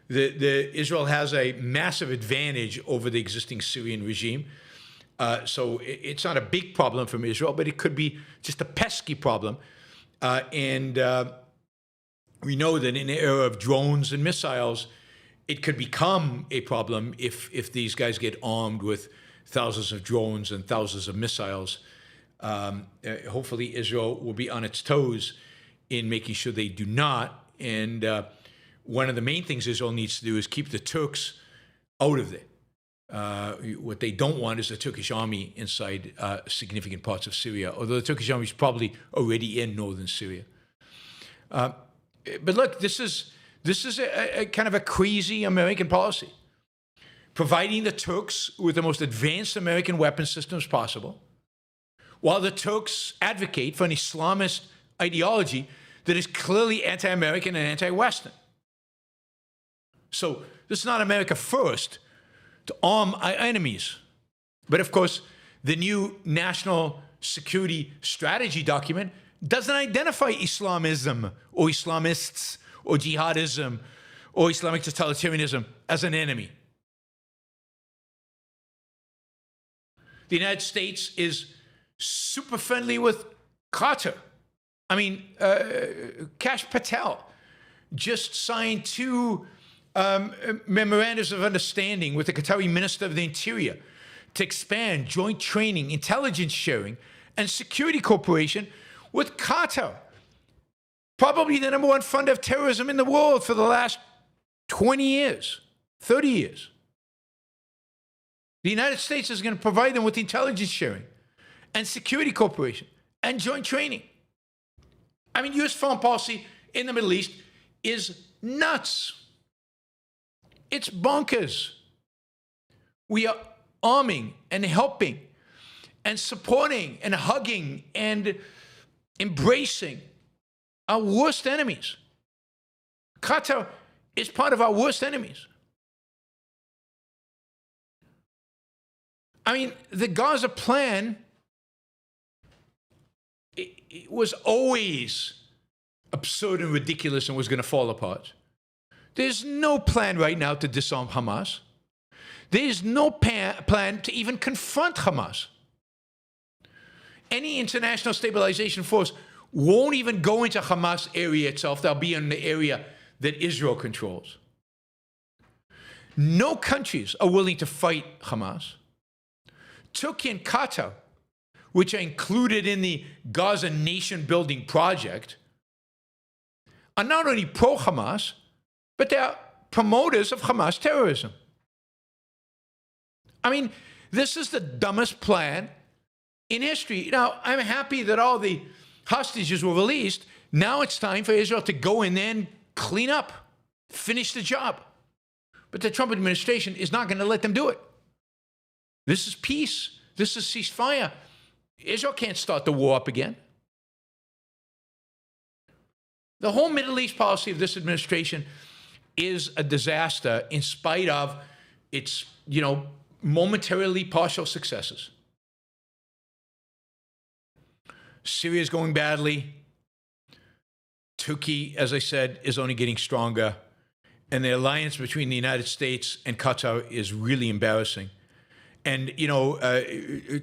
Israel has a massive advantage over the existing Syrian regime. So it's not a big problem from Israel, but it could be just a pesky problem. And we know that in the era of drones and missiles, it could become a problem if these guys get armed with thousands of drones and thousands of missiles. Hopefully Israel will be on its toes in making sure they do not. And one of the main things Israel needs to do is keep the Turks out of there. What they don't want is the Turkish army inside significant parts of Syria, although the Turkish army is probably already in northern Syria. But look, this is a kind of a crazy American policy, providing the Turks with the most advanced American weapon systems possible, while the Turks advocate for an Islamist ideology that is clearly anti-American and anti-Western. So this is not America first to arm our enemies. But of course, the new national security strategy document doesn't identify Islamism or Islamists or jihadism or Islamic totalitarianism as an enemy. The United States is super friendly with Qatar. I mean, Kash Patel just signed 2 memorandums of understanding with the Qatari Minister of the Interior to expand joint training, intelligence sharing, and security cooperation with Qatar, probably the #1 funder of terrorism in the world for the last 20 years, 30 years. The United States is going to provide them with intelligence sharing and security cooperation and joint training. I mean, U.S. foreign policy in the Middle East is nuts. It's bonkers. We are arming and helping and supporting and hugging and embracing our worst enemies. Qatar is part of our worst enemies. I mean, the Gaza plan, it was always absurd and ridiculous and was going to fall apart. There's no plan right now to disarm Hamas. There's no plan to even confront Hamas. Any international stabilization force won't even go into Hamas area itself. They'll be in the area that Israel controls. No countries are willing to fight Hamas. Turkey and Qatar, which are included in the Gaza nation-building project, are not only pro-Hamas, but they are promoters of Hamas terrorism. I mean, this is the dumbest plan in history. Now, I'm happy that all the hostages were released. Now it's time for Israel to go in there and clean up, finish the job. But the Trump administration is not going to let them do it. This is peace. This is ceasefire. Israel can't start the war up again. The whole Middle East policy of this administration is a disaster in spite of its, momentarily partial successes. Syria is going badly. Turkey, as I said, is only getting stronger. And the alliance between the United States and Qatar is really embarrassing. And,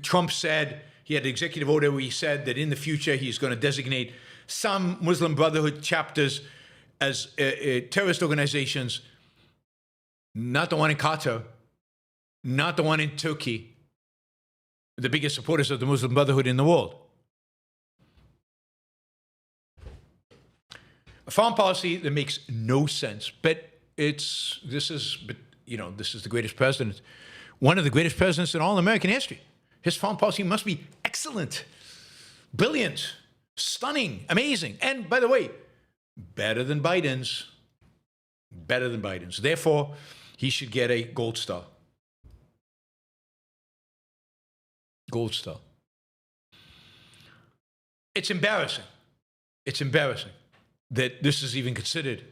Trump said, he had an executive order where he said that in the future he's going to designate some Muslim Brotherhood chapters as terrorist organizations, not the one in Qatar, not the one in Turkey, the biggest supporters of the Muslim Brotherhood in the world. A foreign policy that makes no sense, but this is the greatest president, one of the greatest presidents in all American history. His foreign policy must be excellent, brilliant, stunning, amazing. And by the way, better than Biden's. Better than Biden's. Therefore, he should get a gold star. Gold star. It's embarrassing. It's embarrassing that this is even considered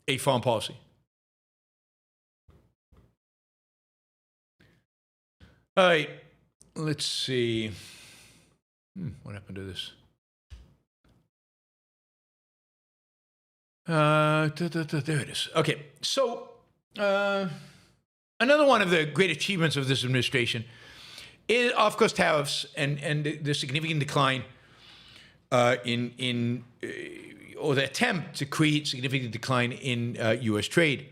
a foreign policy. All right, let's see. What happened to this? There it is. Okay, so another one of the great achievements of this administration is, of course, tariffs and the significant decline or the attempt to create significant decline in U.S. trade.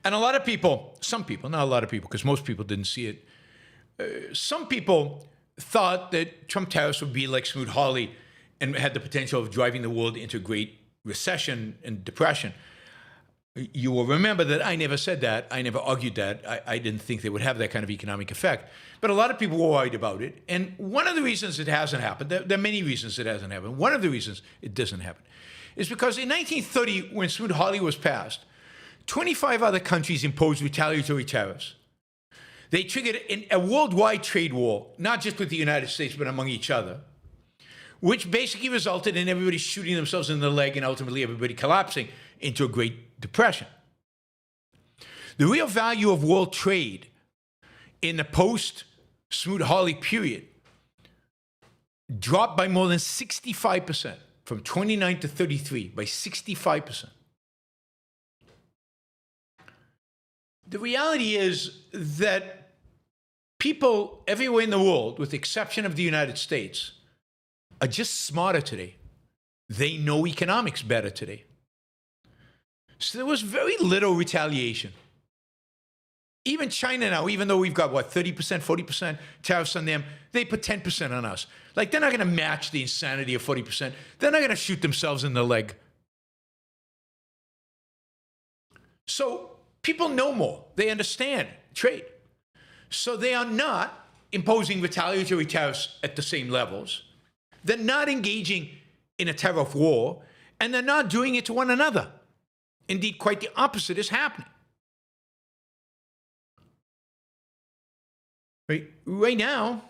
And a lot of people, some people, not a lot of people, because most people didn't see it, some people thought that Trump tariffs would be like Smoot-Hawley and had the potential of driving the world into a great recession and depression. You will remember that I never said that. I never argued that. I didn't think they would have that kind of economic effect. But a lot of people were worried about it. And one of the reasons it hasn't happened, there are many reasons it hasn't happened. One of the reasons it doesn't happen is because in 1930, when Smoot-Hawley was passed, 25 other countries imposed retaliatory tariffs. They triggered a worldwide trade war, not just with the United States, but among each other, which basically resulted in everybody shooting themselves in the leg and ultimately everybody collapsing into a Great Depression. The real value of world trade in the post-Smoot-Hawley period dropped by more than 65%, from 29 to 33, by 65%. The reality is that people everywhere in the world, with the exception of the United States, are just smarter today. They know economics better today. So there was very little retaliation. Even China now, even though we've got, 30%, 40% tariffs on them, they put 10% on us. Like, they're not going to match the insanity of 40%. They're not going to shoot themselves in the leg. So people know more. They understand trade. So they are not imposing retaliatory tariffs at the same levels. They're not engaging in a tariff war, and they're not doing it to one another. Indeed, quite the opposite is happening. Right now,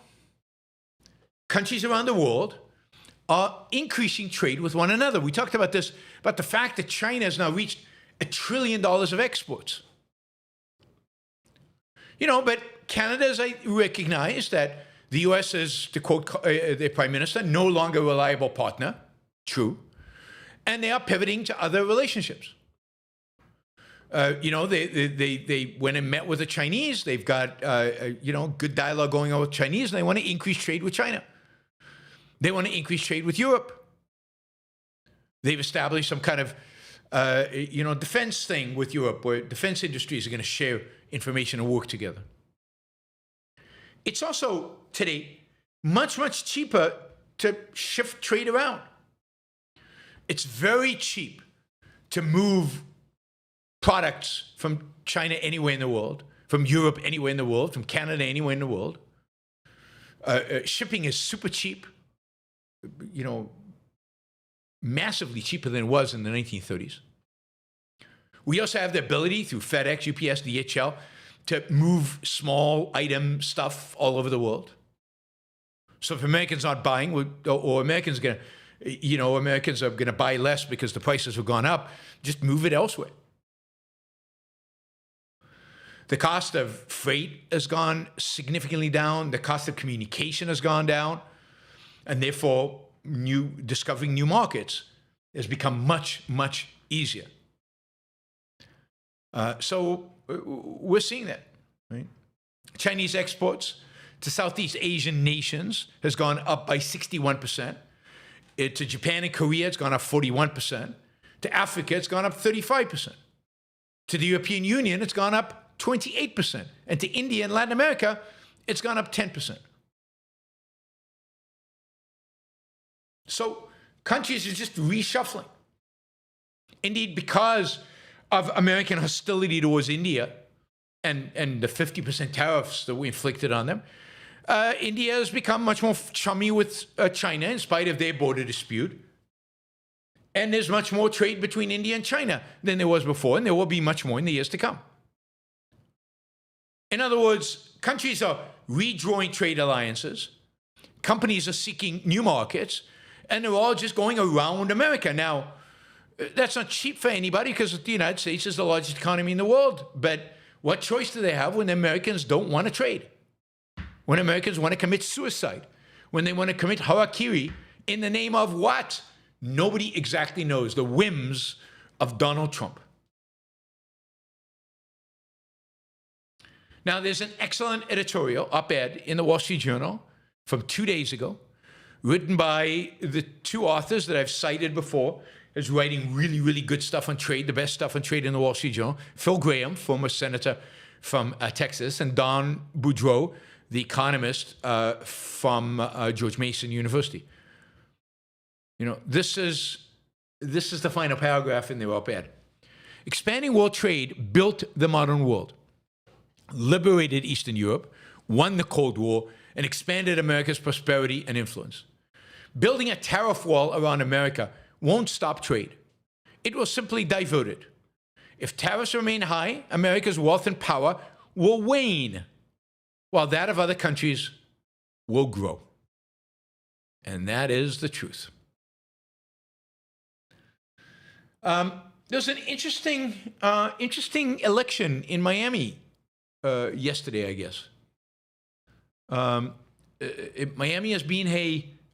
countries around the world are increasing trade with one another. We talked about this, about the fact that China has now reached $1 trillion of exports. But Canada has recognized that the U.S. is, to quote their Prime Minister, no longer a reliable partner. True. And they are pivoting to other relationships. They went and met with the Chinese. They've got, good dialogue going on with Chinese, and they want to increase trade with China. They want to increase trade with Europe. They've established some kind of, defense thing with Europe, where defense industries are going to share information and work together. It's also, today, much, much cheaper to shift trade around. It's very cheap to move products from China anywhere in the world, from Europe anywhere in the world, from Canada anywhere in the world. Shipping is super cheap, massively cheaper than it was in the 1930s. We also have the ability through FedEx, UPS, DHL to move small item stuff all over the world. So if Americans aren't buying, or Americans are going to buy less because the prices have gone up, just move it elsewhere. The cost of freight has gone significantly down. The cost of communication has gone down. And therefore, discovering new markets has become much, much easier. So we're seeing that, right? Chinese exports to Southeast Asian nations has gone up by 61%. To Japan and Korea, it's gone up 41%. To Africa, it's gone up 35%. To the European Union, it's gone up 28%. And to India and Latin America, it's gone up 10%. So countries are just reshuffling. Indeed, because of American hostility towards India and the 50% tariffs that we inflicted on them, India has become much more chummy with China in spite of their border dispute. And there's much more trade between India and China than there was before, and there will be much more in the years to come. In other words, countries are redrawing trade alliances, companies are seeking new markets, and they're all just going around America. Now, that's not cheap for anybody because the United States is the largest economy in the world. But what choice do they have when the Americans don't want to trade? When Americans want to commit suicide? When they want to commit harakiri in the name of what? Nobody exactly knows. The whims of Donald Trump. Now, there's an excellent editorial op-ed in the Wall Street Journal from 2 days ago, written by the two authors that I've cited before as writing really, really good stuff on trade, the best stuff on trade in the Wall Street Journal. Phil Graham, former senator from Texas, and Don Boudreaux, the economist from George Mason University. You know, this is the final paragraph in their op-ed. Expanding world trade built the modern world, liberated Eastern Europe, won the Cold War, and expanded America's prosperity and influence. Building a tariff wall around America won't stop trade. It will simply divert it. If tariffs remain high, America's wealth and power will wane, while that of other countries will grow. And that is the truth. There's an interesting election in Miami yesterday, I guess. Miami has been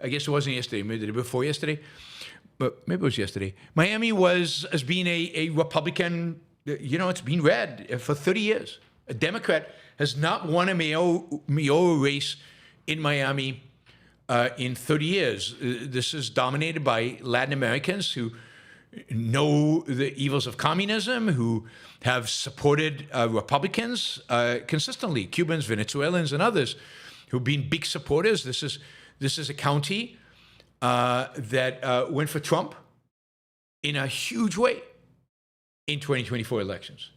I guess it wasn't yesterday, maybe the day before yesterday, but maybe it was yesterday. Miami has been a Republican, it's been red for 30 years. A Democrat has not won a mayoral race in Miami in 30 years. This is dominated by Latin Americans who know the evils of communism, who have supported Republicans consistently, Cubans, Venezuelans, and others who've been big supporters. This is a county that went for Trump in a huge way in 2024 elections.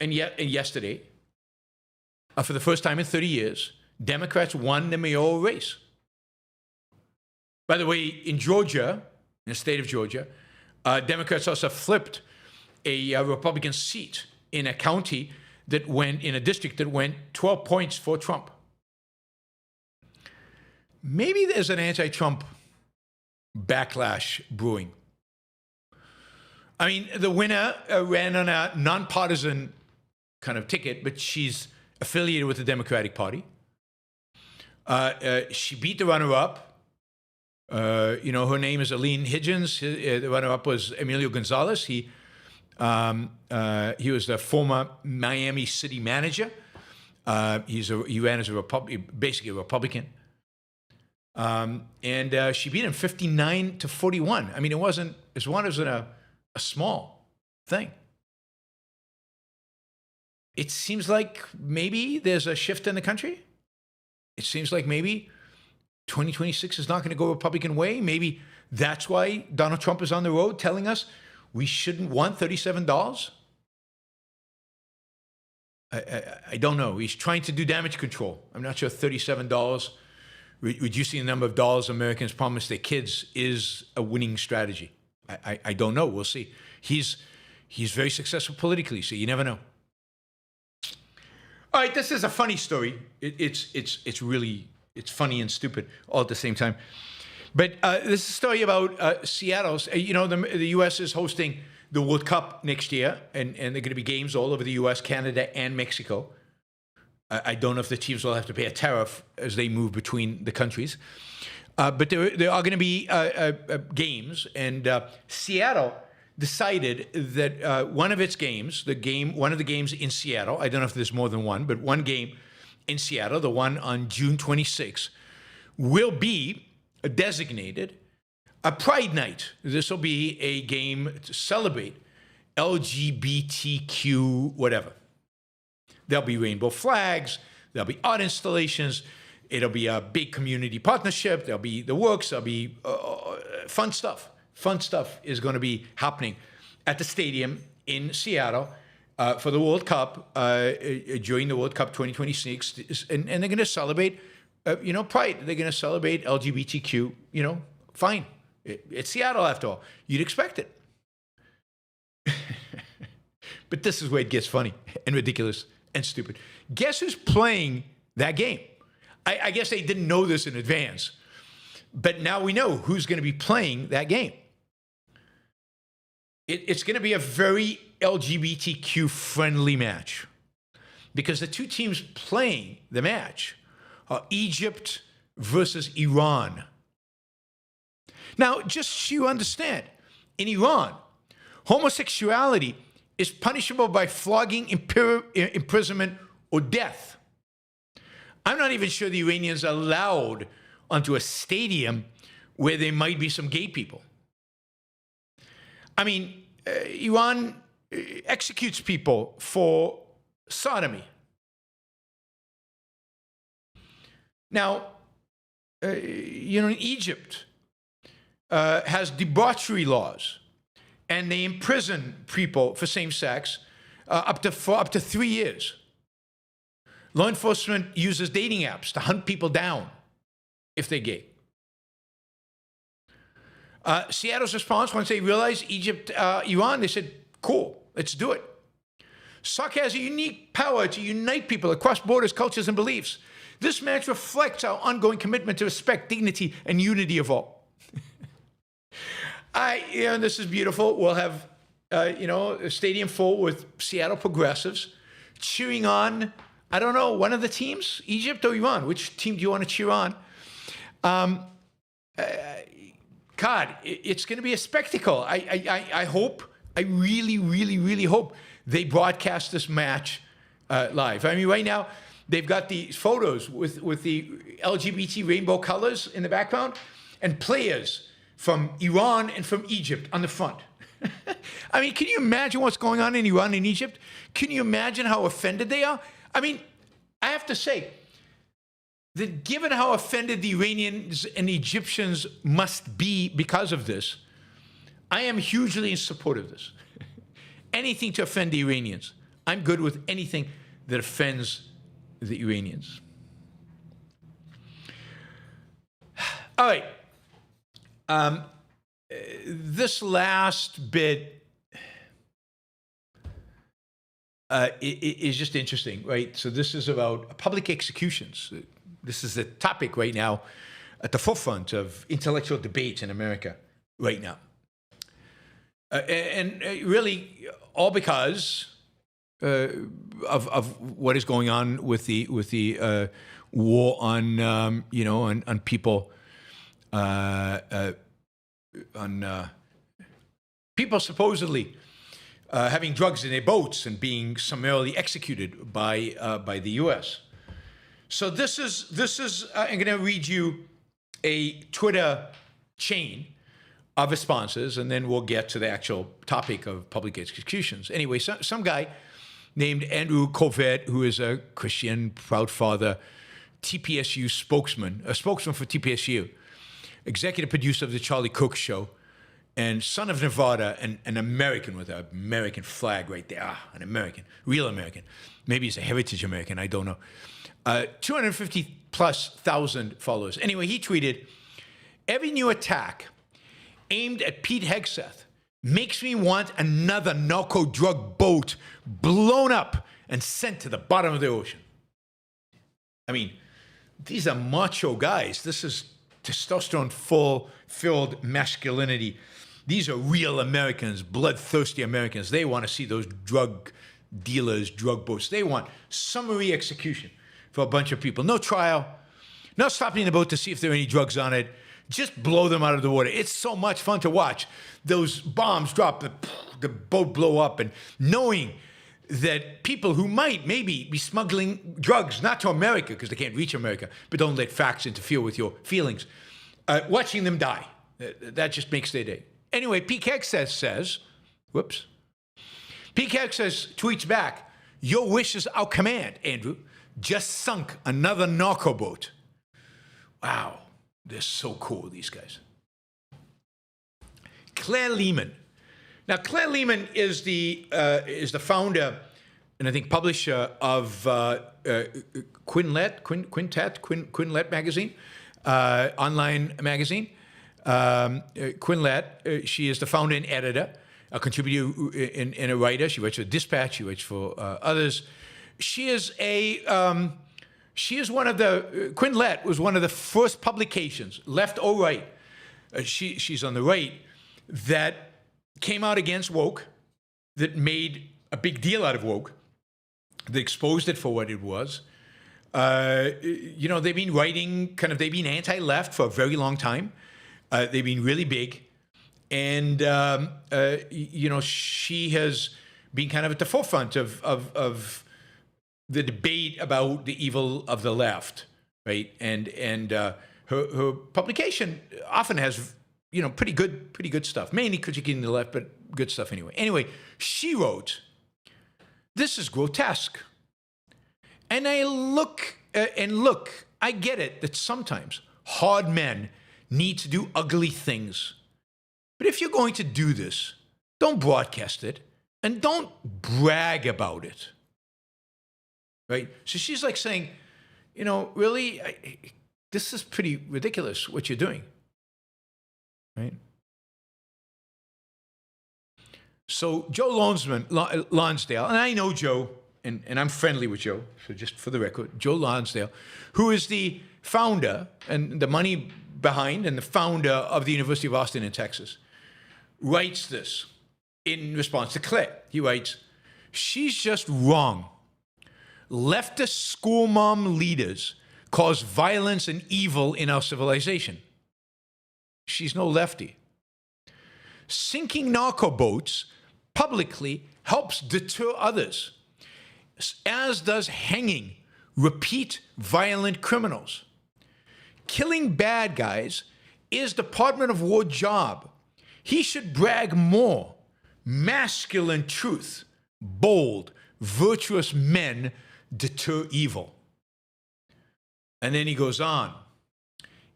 Yesterday, for the first time in 30 years, Democrats won the mayoral race. By the way, in Georgia, in the state of Georgia, Democrats also flipped a Republican seat in a county that went, in a district that went 12 points for Trump. Maybe there's an anti-Trump backlash brewing. I mean, the winner ran on a nonpartisan kind of ticket, but she's affiliated with the Democratic Party. She beat the runner-up. Her name is Aline Higgins. The runner-up was Emilio Gonzalez. He was the former Miami city manager. He ran as basically a Republican. And she beat him 59-41. I mean, it wasn't a small thing. It seems like maybe there's a shift in the country. It seems like maybe 2026 is not going to go Republican way. Maybe that's why Donald Trump is on the road telling us we shouldn't want $37. I don't know. He's trying to do damage control. I'm not sure $37, reducing the number of dollars Americans promise their kids, is a winning strategy. I don't know. We'll see. He's very successful politically, so you never know. All right, this is a funny story. It's really funny and stupid all at the same time. But this is a story about Seattle. The U.S. is hosting the World Cup next year, and there are going to be games all over the U.S., Canada, and Mexico. I don't know if the teams will have to pay a tariff as they move between the countries. But there are going to be games, and Seattle decided that one of its games, one of the games in Seattle, I don't know if there's more than one, but one game in Seattle, the one on June 26th, will be designated a Pride Night. This will be a game to celebrate LGBTQ whatever. There'll be rainbow flags, there'll be art installations, it'll be a big community partnership, there'll be the works, there'll be fun stuff. Fun stuff is going to be happening at the stadium in Seattle for the World Cup during the World Cup 2026, and they're going to celebrate, Pride. They're going to celebrate LGBTQ. Fine. It's Seattle after all. You'd expect it. But this is where it gets funny and ridiculous and stupid. Guess who's playing that game? I guess they didn't know this in advance, but now we know who's going to be playing that game. It's going to be a very LGBTQ-friendly match because the two teams playing the match are Egypt versus Iran. Now, just so you understand, in Iran, homosexuality is punishable by flogging, imprisonment, or death. I'm not even sure the Iranians are allowed onto a stadium where there might be some gay people. I mean, Iran executes people for sodomy. Now, in Egypt has debauchery laws, and they imprison people for same sex up to 3 years. Law enforcement uses dating apps to hunt people down if they're gay. Seattle's response, once they realized Iran, they said, cool, let's do it. Soccer has a unique power to unite people across borders, cultures, and beliefs. This match reflects our ongoing commitment to respect, dignity, and unity of all. This is beautiful. We'll have, a stadium full with Seattle progressives cheering on, I don't know, one of the teams, Egypt or Iran. Which team do you want to cheer on? God, it's going to be a spectacle. I hope, I really, really, really hope they broadcast this match live. I mean, right now, they've got these photos with the LGBT rainbow colors in the background and players from Iran and from Egypt on the front. I mean, can you imagine what's going on in Iran and Egypt? Can you imagine how offended they are? I mean, I have to say that given how offended the Iranians and the Egyptians must be because of this, I am hugely in support of this. Anything to offend the Iranians. I'm good with anything that offends the Iranians. All right. This last bit is just interesting, right? So this is about public executions. This is the topic right now at the forefront of intellectual debate in America right now. And really all because of what is going on with the war on on people on people supposedly having drugs in their boats and being summarily executed by the U.S. So this is I'm going to read you a Twitter chain of responses, and then we'll get to the actual topic of public executions. Anyway, some guy named Andrew Covert, who is a Christian, proud father, TPSU spokesman, a spokesman for TPSU, executive producer of the Charlie Cook Show, and son of Nevada, and an American with an American flag right there. An American, real American. Maybe he's a heritage American, I don't know. 250,000+ followers. Anyway, he tweeted, "Every new attack aimed at Pete Hegseth makes me want another narco drug boat blown up and sent to the bottom of the ocean." I mean, these are macho guys. This is testosterone-filled masculinity. These are real Americans, bloodthirsty Americans. They want to see those drug dealers, drug boats. They want summary execution for a bunch of people. No trial, not stopping the boat to see if there are any drugs on it. Just blow them out of the water. It's so much fun to watch. Those bombs drop, the boat blow up, and knowing that people who might maybe be smuggling drugs, not to America, because they can't reach America, but don't let facts interfere with your feelings, watching them die. That just makes their day. Anyway, Pete Hegseth says, Pete Hegseth tweets back, "Your wish is our command, Andrew. Just sunk another narco boat." Wow. They're so cool, these guys. Claire Lehman Now, Claire Lehman is the founder and I think publisher of Quintet magazine, online magazine. Quintet, she is the founder and editor, a contributor and a writer. She writes for Dispatch. She writes for others. She is one of the, Quintet was one of the first publications, left or right, she's on the right, that came out against woke, that made a big deal out of woke, that exposed it for what it was. You know, they've been writing, they've been anti-left for a very long time. They've been really big. And, you know, she has been kind of at the forefront of the debate about the evil of the left, right? And her publication often has, you know, pretty good stuff, mainly critiquing the left, but good stuff anyway. Anyway, she wrote, "This is grotesque." And I look, I get it that sometimes hard men need to do ugly things. But if you're going to do this, don't broadcast it and don't brag about it. Right? So she's like saying, you know, really, this is pretty ridiculous what you're doing. Right? So Joe Lonsdale, and I know Joe, and I'm friendly with Joe, so just for the record, Joe Lonsdale, who is the founder and the money behind and the founder of the University of Austin in Texas, writes this in response to Claire. He writes, "She's just wrong. Leftist schoolmom leaders cause violence and evil in our civilization. She's no lefty. Sinking narco boats publicly helps deter others, as does hanging repeat violent criminals. Killing bad guys is Department of War job. He should brag more. Masculine truth, bold, virtuous men deter evil." And then he goes on.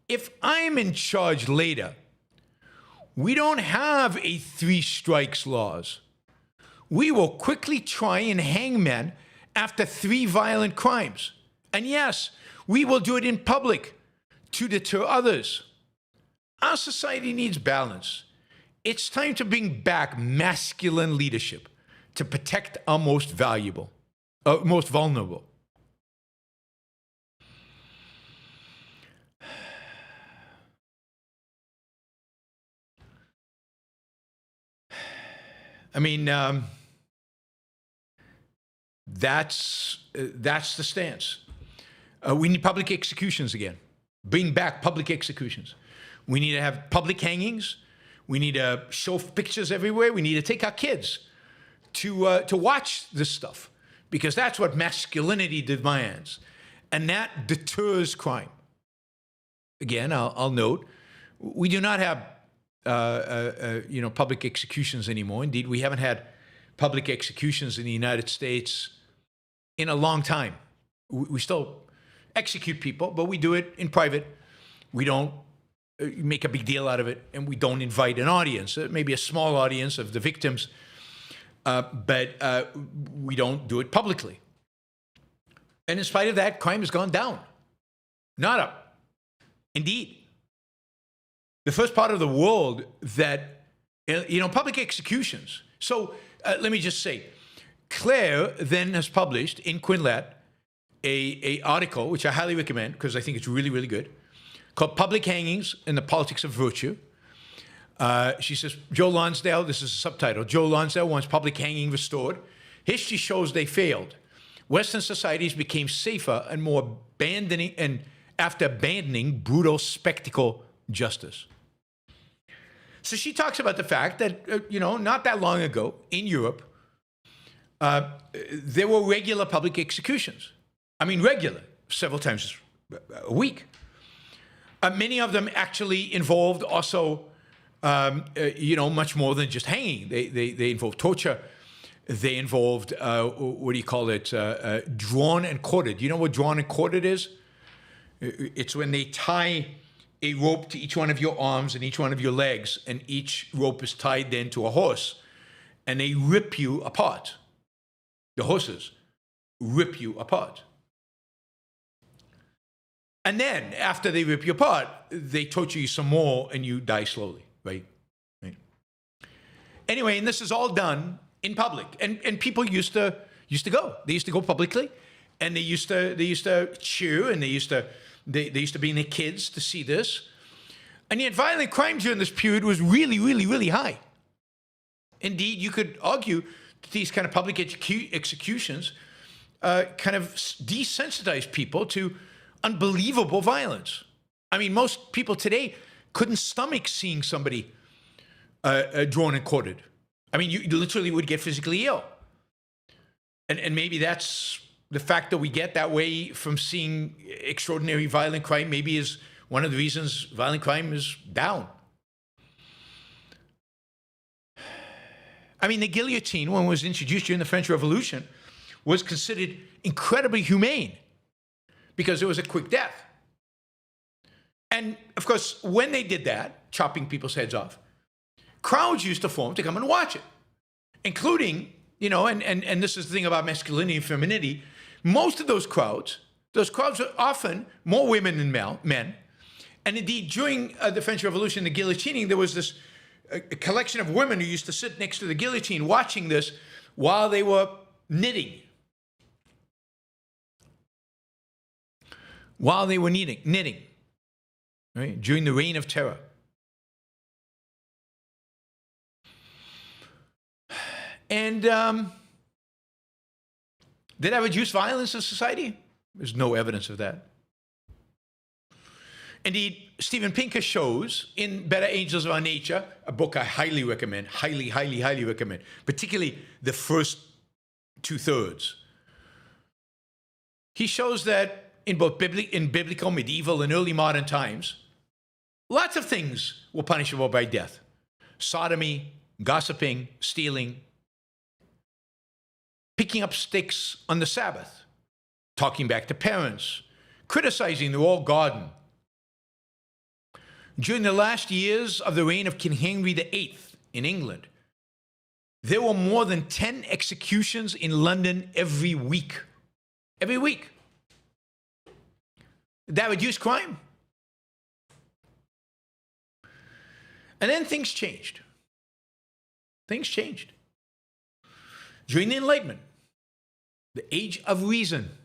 "If I'm in charge later, we don't have a 3 strikes laws. We will quickly try and hang men after 3 violent crimes. And yes, we will do it in public to deter others. Our society needs balance. It's time to bring back masculine leadership to protect our most vulnerable. I mean, that's the stance. We need public executions again. Bring back public executions. We need to have public hangings. We need to show pictures everywhere. We need to take our kids to watch this stuff, because that's what masculinity demands, and that deters crime. Again, I'll note, we do not have you know, public executions anymore. Indeed, we haven't had public executions in the United States in a long time. We still execute people, but we do it in private. We don't make a big deal out of it, and we don't invite an audience, maybe a small audience of the victims, but we don't do it publicly. And in spite of that, crime has gone down, not up. Indeed. The first part of the world that, you know, public executions. So let me just say, Claire then has published in Quintet a article, which I highly recommend because I think it's really, really good, called "Public Hangings and the Politics of Virtue." She says, Joe Lonsdale, this is a subtitle, "Joe Lonsdale wants public hanging restored. History shows they failed. Western societies became safer and more abandoning, and after abandoning brutal spectacle justice." So she talks about the fact that, you know, not that long ago in Europe, there were regular public executions. I mean, regular, several times a week. Many of them actually involved also, you know, much more than just hanging. They involved torture. They involved, what do you call it, drawn and quartered. You know what drawn and quartered is? It's when they tie a rope to each one of your arms and each one of your legs, and each rope is tied then to a horse and they rip you apart. The horses rip you apart. And then, after they rip you apart, they torture you some more and you die slowly, right? Anyway, and this is all done in public. And people used to go. They used to go publicly, and they used to cheer, and they used to bring their kids to see this. And yet violent crime during this period was really, really, really high. Indeed, you could argue that these kind of public executions kind of desensitized people to unbelievable violence. I mean, most people today couldn't stomach seeing somebody drawn and quartered. I mean, you literally would get physically ill. And maybe that's the fact that we get that way from seeing extraordinary violent crime, maybe is one of the reasons violent crime is down. I mean, the guillotine, when it was introduced during the French Revolution, was considered incredibly humane because it was a quick death. And of course, when they did that, chopping people's heads off, crowds used to form to come and watch it, including, you know, and this is the thing about masculinity and femininity, most of those crowds were often more women than men. And indeed, during the French Revolution, the guillotining, there was this a collection of women who used to sit next to the guillotine watching this while they were knitting. While they were knitting, right, during the Reign of Terror. And did that reduce violence in society? There's no evidence of that. Indeed, Steven Pinker shows in Better Angels of Our Nature, a book I highly recommend, highly, highly, highly recommend, particularly the first 2/3. He shows that in both biblical, medieval, and early modern times, lots of things were punishable by death. Sodomy, gossiping, stealing, picking up sticks on the Sabbath, talking back to parents, criticizing the walled garden. During the last years of the reign of King Henry VIII in England, there were more than 10 executions in London every week. Every week. That reduced crime. And then things changed. Things changed. During the Enlightenment, the age of reason,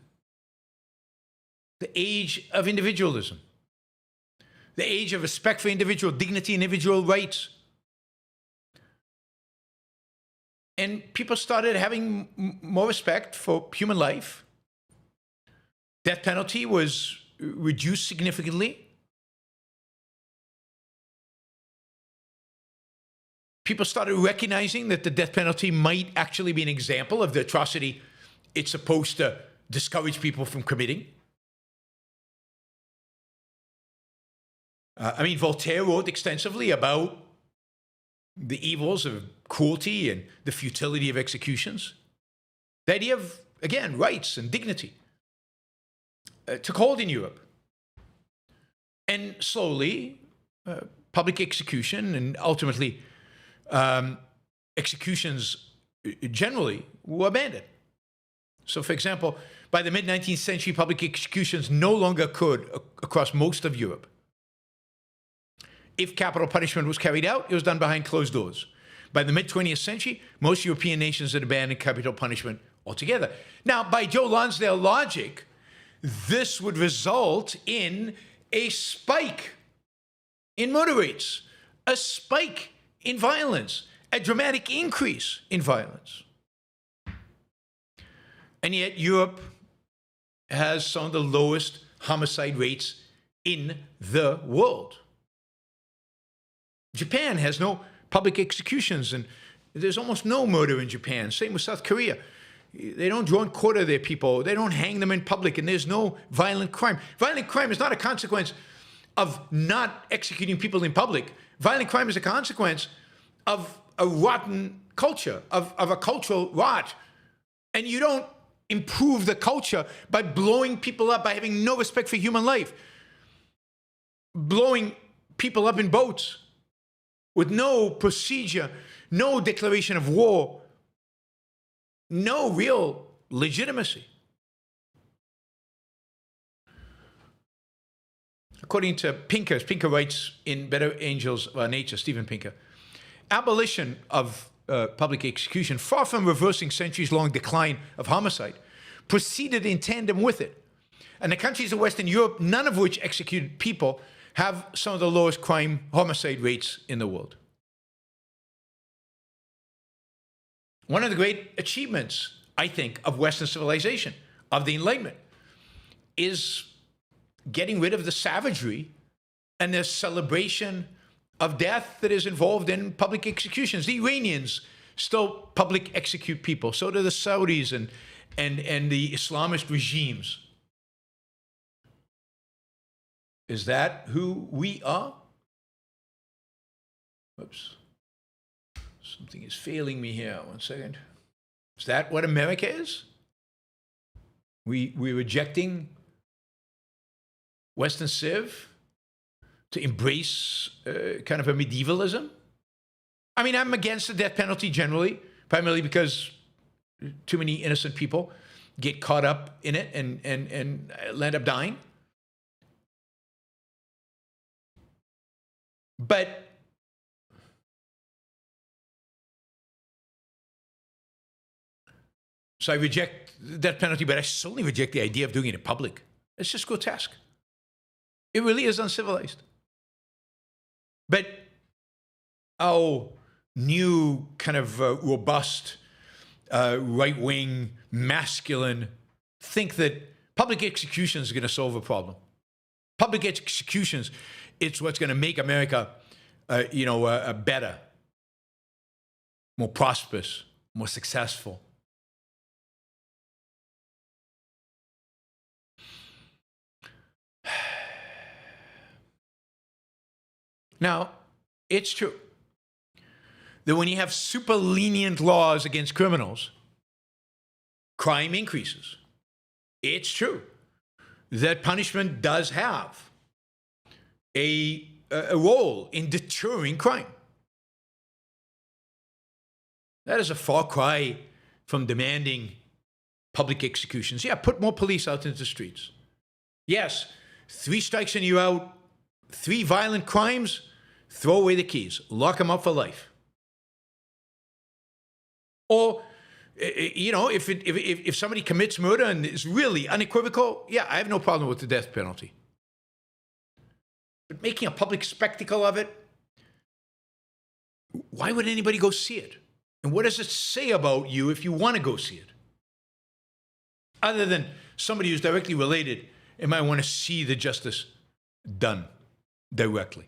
the age of individualism, the age of respect for individual dignity and individual rights. And people started having more respect for human life. Death penalty was reduced significantly. People started recognizing that the death penalty might actually be an example of the atrocity it's supposed to discourage people from committing. I mean, Voltaire wrote extensively about the evils of cruelty and the futility of executions. The idea of, again, rights and dignity took hold in Europe. And slowly, public execution and ultimately executions generally were abandoned. So, for example, by the mid-19th century, public executions no longer occurred across most of Europe. If capital punishment was carried out, it was done behind closed doors. By the mid-20th century, most European nations had abandoned capital punishment altogether. Now, by Joe Lonsdale logic, this would result in a spike in murder rates, a spike in violence, a dramatic increase in violence. And yet Europe has some of the lowest homicide rates in the world. Japan has no public executions, and there's almost no murder in Japan. Same with South Korea. They don't draw and quarter their people. They don't hang them in public, and there's no violent crime. Violent crime is not a consequence of not executing people in public. Violent crime is a consequence of a rotten culture, of a cultural rot. And you don't improve the culture by blowing people up, by having no respect for human life, blowing people up in boats, with no procedure, no declaration of war, no real legitimacy. According to Pinker, as Pinker writes in Better Angels of Our Nature, Steven Pinker, abolition of public execution, far from reversing centuries-long decline of homicide, proceeded in tandem with it. And the countries of Western Europe, none of which executed people, have some of the lowest crime homicide rates in the world. One of the great achievements, I think, of Western civilization, of the Enlightenment, is getting rid of the savagery and the celebration of death that is involved in public executions. The Iranians still public execute people. So do the Saudis and the Islamist regimes. Is that who we are? Oops. Something is failing me here. 1 second. Is that what America is? We're rejecting Western civ to embrace kind of a medievalism? I mean, I'm against the death penalty generally, primarily because too many innocent people get caught up in it and end up dying. But so I reject the death penalty, but I certainly reject the idea of doing it in public. It's just grotesque. It really is uncivilized. But our new kind of robust, right-wing, masculine think that public executions are going to solve a problem. Public executions, it's what's going to make America, better, more prosperous, more successful. Now, it's true that when you have super lenient laws against criminals, crime increases. It's true that punishment does have a role in deterring crime. That is a far cry from demanding public executions. Yeah, put more police out into the streets. Yes, 3 strikes and you're out, 3 violent crimes, throw away the keys, lock them up for life. Or, if somebody commits murder and is really unequivocal, yeah, I have no problem with the death penalty. But making a public spectacle of it, why would anybody go see it? And what does it say about you if you want to go see it? Other than somebody who's directly related and might want to see the justice done directly.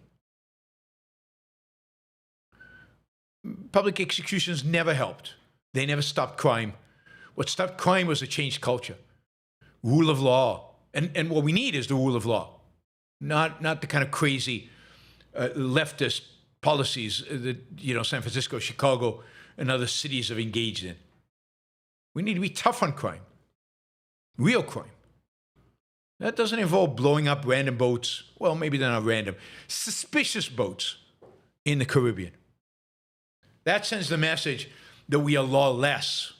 Public executions never helped. They never stopped crime. What stopped crime was a changed culture. Rule of law. And what we need is the rule of law. Not the kind of crazy leftist policies that, San Francisco, Chicago, and other cities have engaged in. We need to be tough on crime. Real crime. That doesn't involve blowing up random boats. Well, maybe they're not random. Suspicious boats in the Caribbean. That sends the message that we are lawless,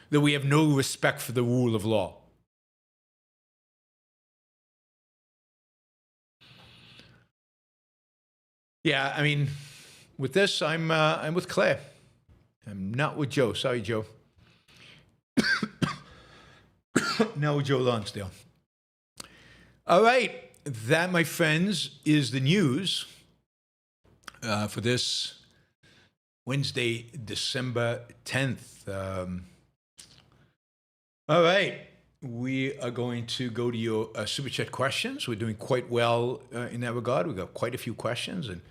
that we have no respect for the rule of law. Yeah, I mean, with this, I'm with Claire. I'm not with Joe. Sorry, Joe. Now with Joe Lonsdale. All right, that, my friends, is the news for this Wednesday, December 10th. All right, we are going to go to your Super Chat questions. We're doing quite well in that regard. We've got quite a few questions and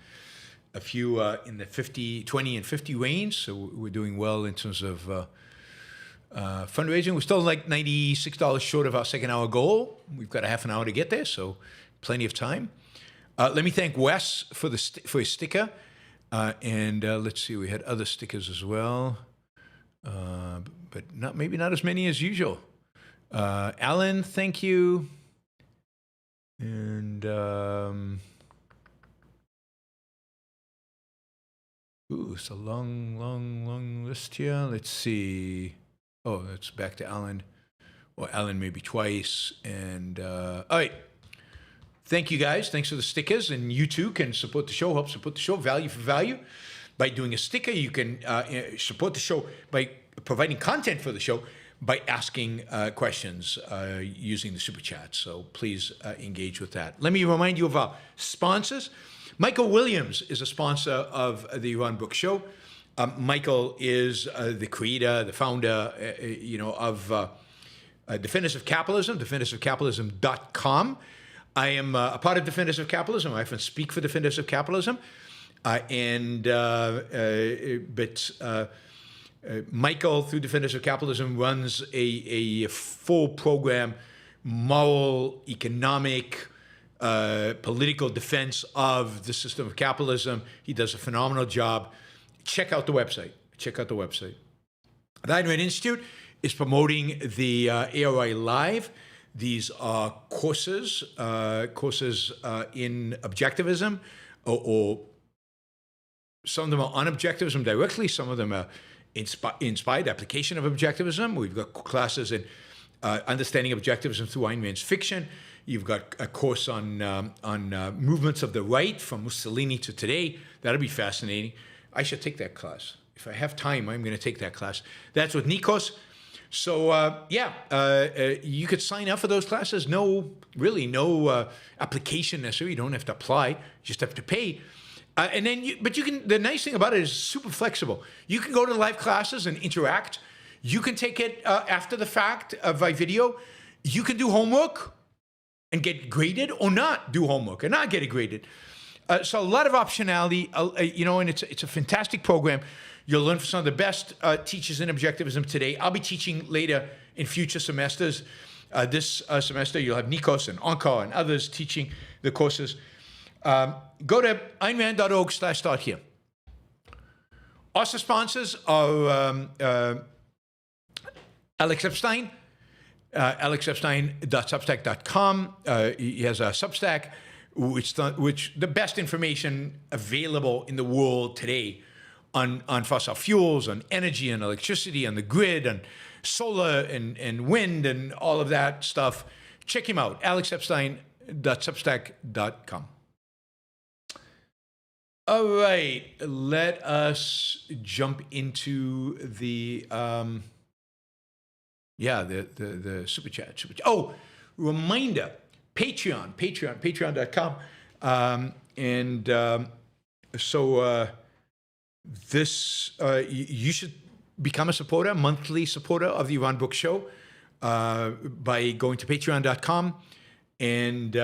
a few in the 20 and 50 range. So we're doing well in terms of fundraising. We're still like $96 short of our second hour goal. We've got a half an hour to get there, so plenty of time. Let me thank Wes for his sticker. And let's see, we had other stickers as well, but maybe not as many as usual. Alan, thank you. And Ooh, it's a long list here. Let's see. Oh, that's back to Ellen. Or Ellen maybe twice. And, all right. Thank you, guys. Thanks for the stickers. And you, too, can support the show, help support the show, value for value. By doing a sticker, you can support the show by providing content for the show by asking questions using the Super Chat. So please engage with that. Let me remind you of our sponsors. Michael Williams is a sponsor of the Yaron Brook Show. Michael is the creator, the founder, of Defenders of Capitalism, defendersofcapitalism.com. I am a part of Defenders of Capitalism. I often speak for Defenders of Capitalism. Michael, through Defenders of Capitalism, runs a full program, moral, economic, political defense of the system of capitalism. He does a phenomenal job. Check out the website. The Ayn Rand Institute is promoting the ARI Live. These are courses in objectivism, or some of them are on objectivism directly. Some of them are inspired application of objectivism. We've got classes in understanding objectivism through Ayn Rand's fiction. You've got a course on movements of the right from Mussolini to today. That'll be fascinating. I should take that class. If I have time, I'm going to take that class. That's with Nikos. So, you could sign up for those classes. No application necessary. You don't have to apply. You just have to pay. But you can, the nice thing about it is super flexible. You can go to live classes and interact. You can take it after the fact by video. You can do homework and get graded, or not do homework and not get it graded. So a lot of optionality, and it's a fantastic program. You'll learn from some of the best teachers in objectivism today. I'll be teaching later in future semesters. This semester, you'll have Nikos and Onkar and others teaching the courses. Go to aynrand.org/start here. Also sponsors are Alex Epstein, alexepstein.substack.com. He has a Substack, which the best information available in the world today on fossil fuels, on energy and electricity, on the grid, and solar and wind and all of that stuff. Check him out, alexepstein.substack.com. All right, let us jump into the super chat. Oh, reminder, patreon.com. You should become a monthly supporter of the Yaron Brook Show by going to patreon.com and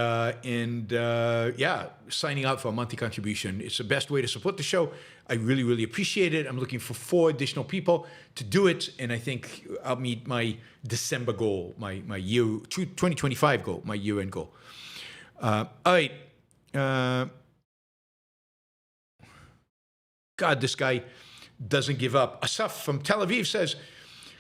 signing up for a monthly contribution. It's the best way to support the show. I really, really appreciate it. I'm looking for 4 additional people to do it, and I think I'll meet my December goal, my year 2025 goal, my year-end goal. All right. God, this guy doesn't give up. Asaf from Tel Aviv says,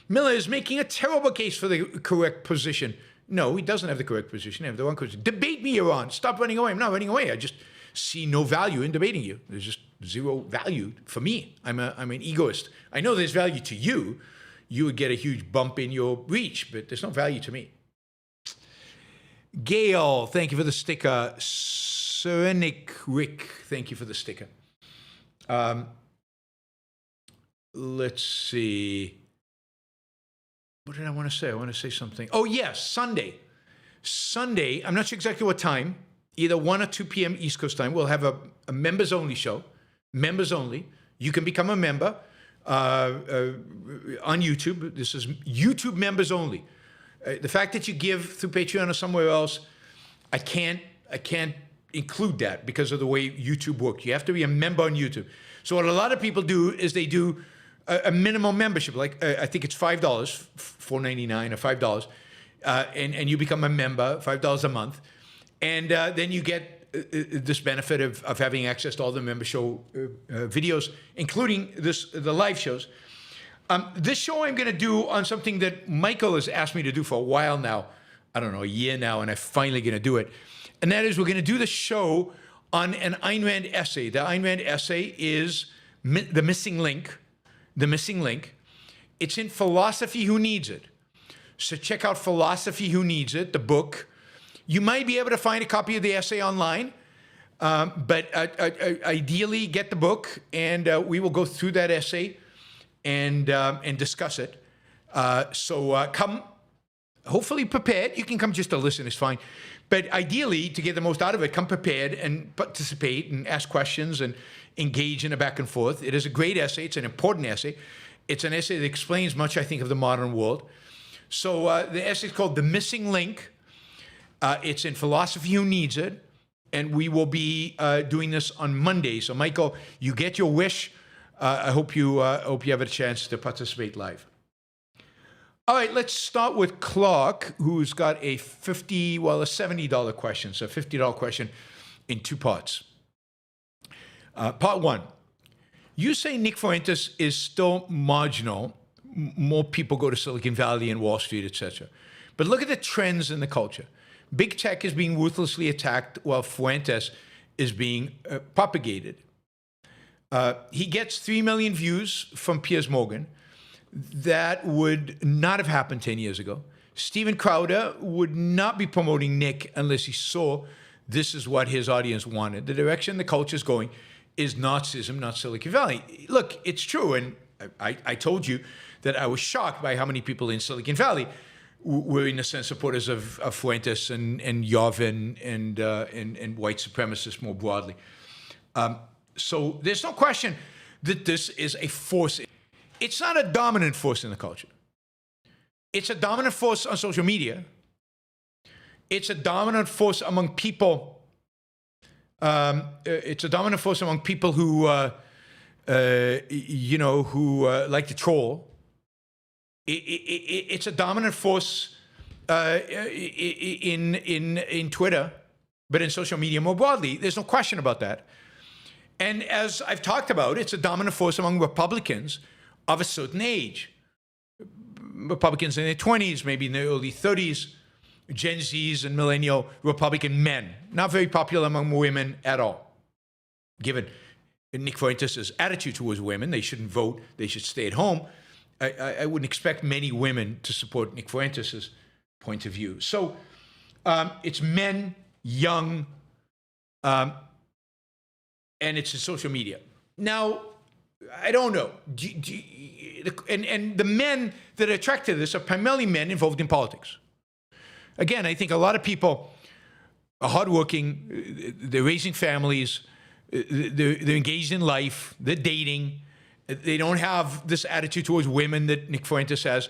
Miller is making a terrible case for the correct position. No, he doesn't have the correct position. I have the wrong position. Debate me, Yaron. Stop running away. I'm not running away. I just see no value in debating you. There's just zero value for me. I'm an egoist. I know there's value to you. You would get a huge bump in your reach, but there's no value to me. Gail, thank you for the sticker. Serenik Rick, thank you for the sticker. Let's see. What did I want to say? I want to say something. Oh, yes, Sunday. I'm not sure exactly what time, either 1 or 2 p.m. East Coast time. We'll have a members-only show. Members only. You can become a member on YouTube. This is YouTube members only. The fact that you give through Patreon or somewhere else, I can't include that because of the way YouTube works. You have to be a member on YouTube. So what a lot of people do is they do a minimum membership, like I think it's $5, $4.99 or $5, and you become a member, $5 a month, and then you get this benefit of having access to all the member show videos, including the live shows. This show I'm going to do on something that Michael has asked me to do for a while now, I don't know, a year now, and I'm finally going to do it, and that is we're going to do the show on an Ayn Rand essay. The Ayn Rand essay is The Missing Link. The Missing Link. It's in Philosophy Who Needs It. So check out Philosophy Who Needs It, the book. You might be able to find a copy of the essay online, but ideally get the book, and we will go through that essay and discuss it. So come, hopefully prepared. You can come just to listen, it's fine. But ideally, to get the most out of it, come prepared and participate and ask questions and engage in a back and forth. It is a great essay. It's an important essay. It's an essay that explains much, I think, of the modern world. So the essay is called The Missing Link. It's in Philosophy Who Needs It. And we will be doing this on Monday. So, Michael, you get your wish. I hope you have a chance to participate live. All right, let's start with Clark, who's got a $70 question. So, a $50 question in two parts. Part one, you say Nick Fuentes is still marginal. More people go to Silicon Valley and Wall Street, etc. But look at the trends in the culture. Big tech is being ruthlessly attacked while Fuentes is being propagated. He gets 3 million views from Piers Morgan. That would not have happened 10 years ago. Steven Crowder would not be promoting Nick unless he saw this is what his audience wanted. The direction the culture is going is Nazism, not Silicon Valley. Look, it's true, and I told you that I was shocked by how many people in Silicon Valley were, in a sense, supporters of Fuentes and Yavin and white supremacists more broadly. So there's no question that this is a force. It's not a dominant force in the culture. It's a dominant force on social media. It's a dominant force among people. It's a dominant force among people who, like to troll. It's a dominant force in Twitter, but in social media more broadly. There's no question about that. And as I've talked about, it's a dominant force among Republicans of a certain age. Republicans in their 20s, maybe in their early 30s, Gen Zs and millennial Republican men. Not very popular among women at all. Given Nick Fuentes' attitude towards women, they shouldn't vote, they should stay at home. I wouldn't expect many women to support Nick Fuentes' point of view. So it's men, young, and it's in social media. Now, I don't know. And the men that are attracted to this are primarily men involved in politics. Again, I think a lot of people are hardworking, they're raising families, they're engaged in life, they're dating. They don't have this attitude towards women that Nick Fuentes has.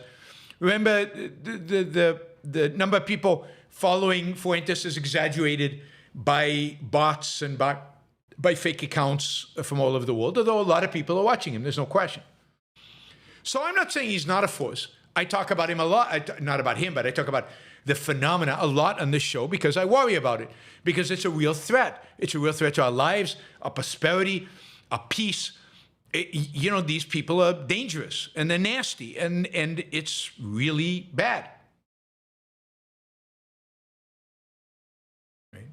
Remember, the number of people following Fuentes is exaggerated by bots and by fake accounts from all over the world, although a lot of people are watching him, there's no question. So I'm not saying he's not a force. I talk about him a lot, not about him, but I talk about the phenomena a lot on this show because I worry about it, because it's a real threat. It's a real threat to our lives, our prosperity, our peace. These people are dangerous and they're nasty and it's really bad. Right?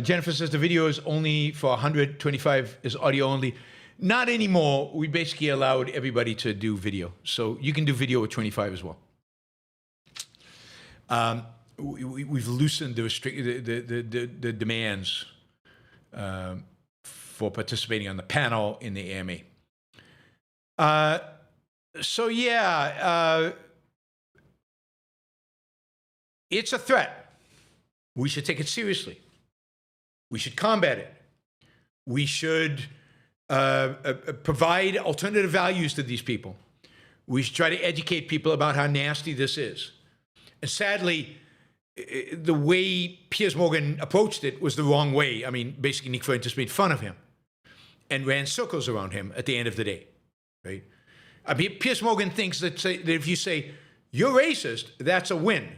Jennifer says the video is only for 125 is audio only. Not anymore. We basically allowed everybody to do video. So you can do video with 25 as well. We've loosened the demands for participating on the panel in the AMA. It's a threat. We should take it seriously. We should combat it. We should provide alternative values to these people. We should try to educate people about how nasty this is. And sadly, the way Piers Morgan approached it was the wrong way. I mean, basically, Nick Fuentes made fun of him and ran circles around him at the end of the day, right? I mean, Piers Morgan thinks that if you say, you're racist, that's a win.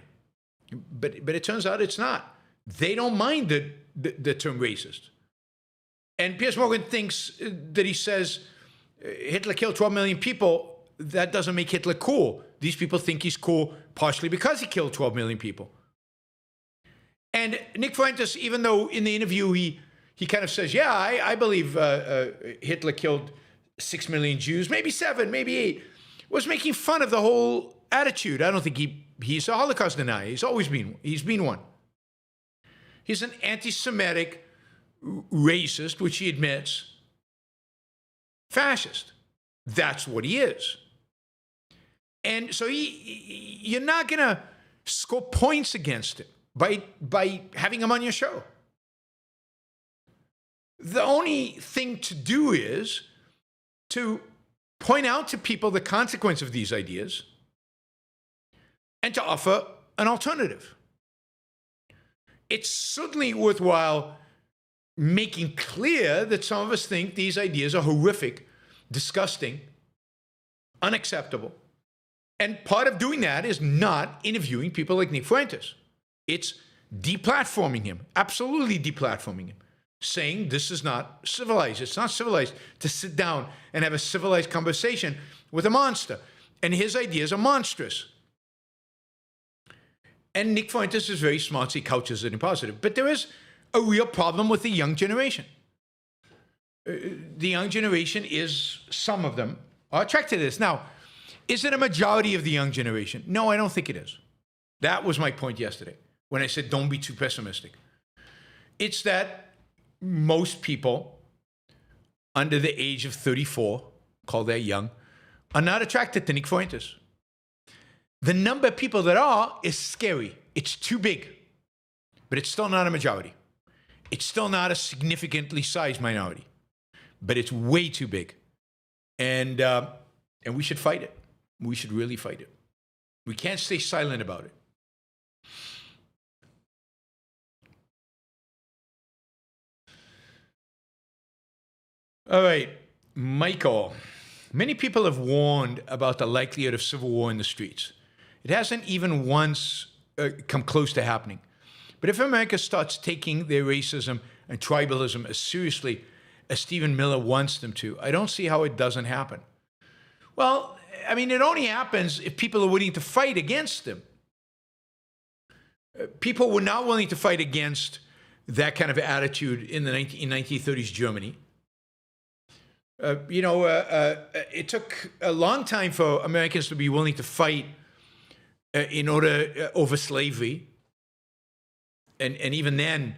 But it turns out it's not. They don't mind the term racist. And Piers Morgan thinks that he says Hitler killed 12 million people. That doesn't make Hitler cool. These people think he's cool partially because he killed 12 million people. And Nick Fuentes, even though in the interview he kind of says, yeah, I believe Hitler killed 6 million Jews, maybe 7, maybe 8, was making fun of the whole attitude. I don't think he's a Holocaust denier. He's been one. He's an anti-Semitic racist, which he admits, fascist. That's what he is. And so you're not going to score points against him by having him on your show. The only thing to do is to point out to people the consequence of these ideas and to offer an alternative. It's certainly worthwhile making clear that some of us think these ideas are horrific, disgusting, unacceptable. And part of doing that is not interviewing people like Nick Fuentes. It's deplatforming him, absolutely deplatforming him, saying this is not civilized. It's not civilized to sit down and have a civilized conversation with a monster. And his ideas are monstrous. And Nick Fuentes is very smart, so he couches it in positive. But there is a real problem with the young generation. The young generation is, some of them are attracted to this. Now, is it a majority of the young generation? No, I don't think it is. That was my point yesterday when I said don't be too pessimistic. It's that most people under the age of 34, call that young, are not attracted to Nick Fuentes. The number of people that are is scary. It's too big, but it's still not a majority. It's still not a significantly sized minority, but it's way too big. And we should fight it. We should really fight it. We can't stay silent about it. All right, Michael. Many people have warned about the likelihood of civil war in the streets. It hasn't even once come close to happening. But if America starts taking their racism and tribalism as seriously as Stephen Miller wants them to, I don't see how it doesn't happen. Well, I mean, it only happens if people are willing to fight against them. People were not willing to fight against that kind of attitude in 1930s Germany. It took a long time for Americans to be willing to fight over slavery. And even then,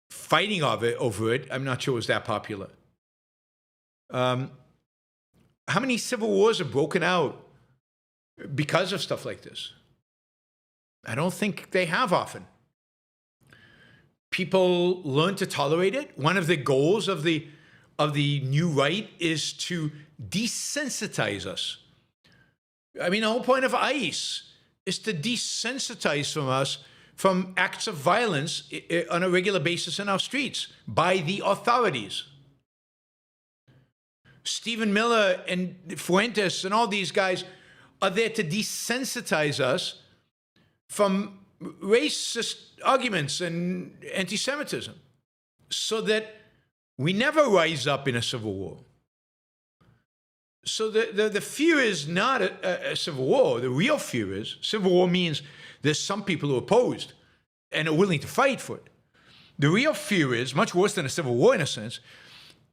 fighting over it, I'm not sure was that popular. How many civil wars have broken out because of stuff like this? I don't think they have often. People learn to tolerate it. One of the goals of the new right is to desensitize us. I mean, the whole point of ICE is to desensitize us from acts of violence on a regular basis in our streets by the authorities. Stephen Miller and Fuentes and all these guys are there to desensitize us from racist arguments and anti-Semitism so that we never rise up in a civil war. So the fear is not a civil war. The real fear is civil war means there's some people who are opposed and are willing to fight for it. The real fear is, much worse than a civil war in a sense,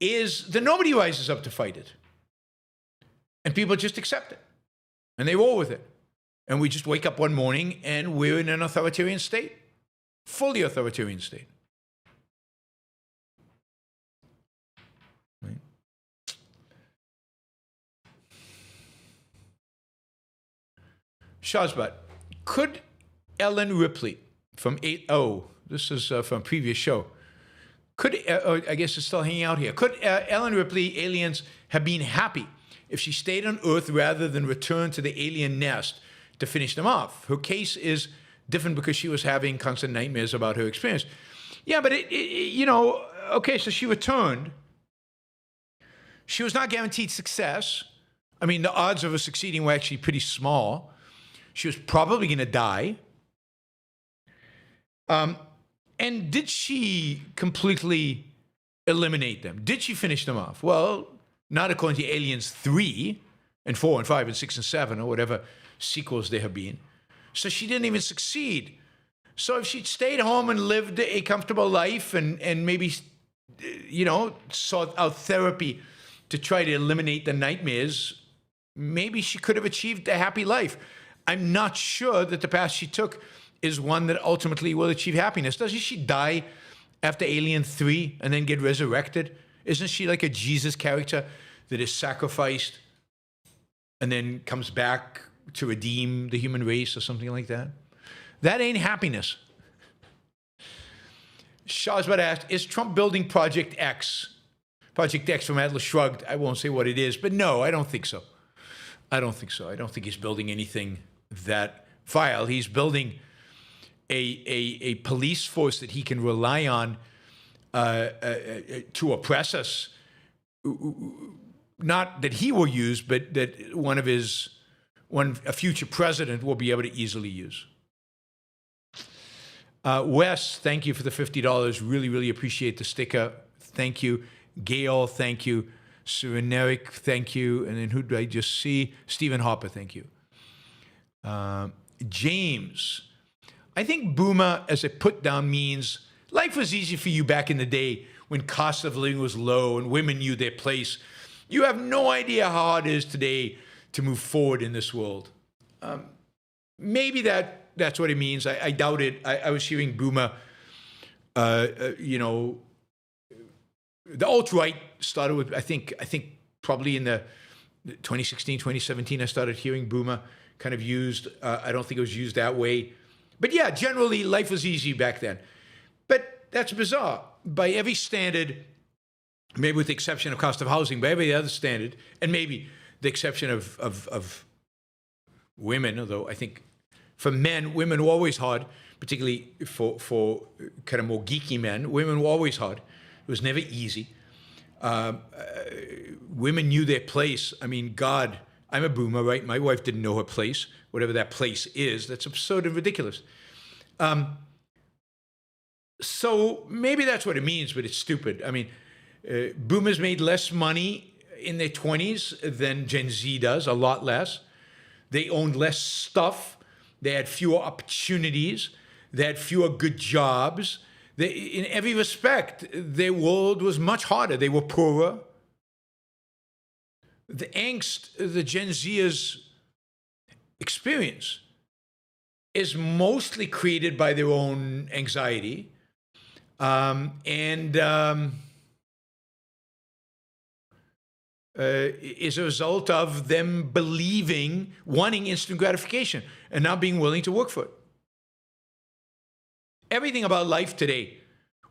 is that nobody rises up to fight it. And people just accept it. And they roll with it. And we just wake up one morning and we're in an authoritarian state. Fully authoritarian state. Right? Shazbat, could Ellen Ripley from 8-0, this is from a previous show, I guess it's still hanging out here, could Ellen Ripley aliens have been happy if she stayed on Earth rather than return to the alien nest to finish them off? Her case is different because she was having constant nightmares about her experience. Yeah, but okay, so she returned. She was not guaranteed success. I mean, the odds of her succeeding were actually pretty small. She was probably going to die. And did she completely eliminate them? Did she finish them off? Well, not according to Aliens 3 and 4 and 5 and 6 and 7 or whatever sequels there have been. So she didn't even succeed. So if she'd stayed home and lived a comfortable life and maybe, sought out therapy to try to eliminate the nightmares, maybe she could have achieved a happy life. I'm not sure that the path she took is one that ultimately will achieve happiness. Doesn't she die after Alien 3 and then get resurrected? Isn't she like a Jesus character that is sacrificed and then comes back to redeem the human race or something like that? That ain't happiness. Shahzad asked, is Trump building Project X? Project X from Atlas Shrugged. I won't say what it is, but no, I don't think so. I don't think he's building anything that vile. He's building a police force that he can rely on to oppress us. Not that he will use, but that a future president will be able to easily use. Wes, thank you for the $50. Really, really appreciate the sticker. Thank you. Gail, thank you. Cyreneric, thank you. And then who did I just see? Stephen Hopper, thank you. James, I think boomer as a put down means life was easy for you back in the day when cost of living was low and women knew their place. You have no idea how hard it is today to move forward in this world. Maybe that's what it means. I doubt it. I was hearing boomer, the alt-right started with, I think probably in the 2016, 2017, I started hearing boomer kind of used. I don't think it was used that way. But yeah, generally life was easy back then. But that's bizarre. By every standard, maybe with the exception of cost of housing, by every other standard, and maybe the exception of women, although I think for men, women were always hard, particularly for kind of more geeky men. Women were always hard. It was never easy. Women knew their place. I mean, God, I'm a boomer, right? My wife didn't know her place, whatever that place is. That's absurd and ridiculous. So maybe that's what it means, but it's stupid. I mean, boomers made less money in their 20s than Gen Z does, a lot less. They owned less stuff. They had fewer opportunities. They had fewer good jobs. In every respect, their world was much harder. They were poorer. The angst the Gen Zers experience is mostly created by their own anxiety and is a result of them wanting instant gratification and not being willing to work for it. Everything about life today,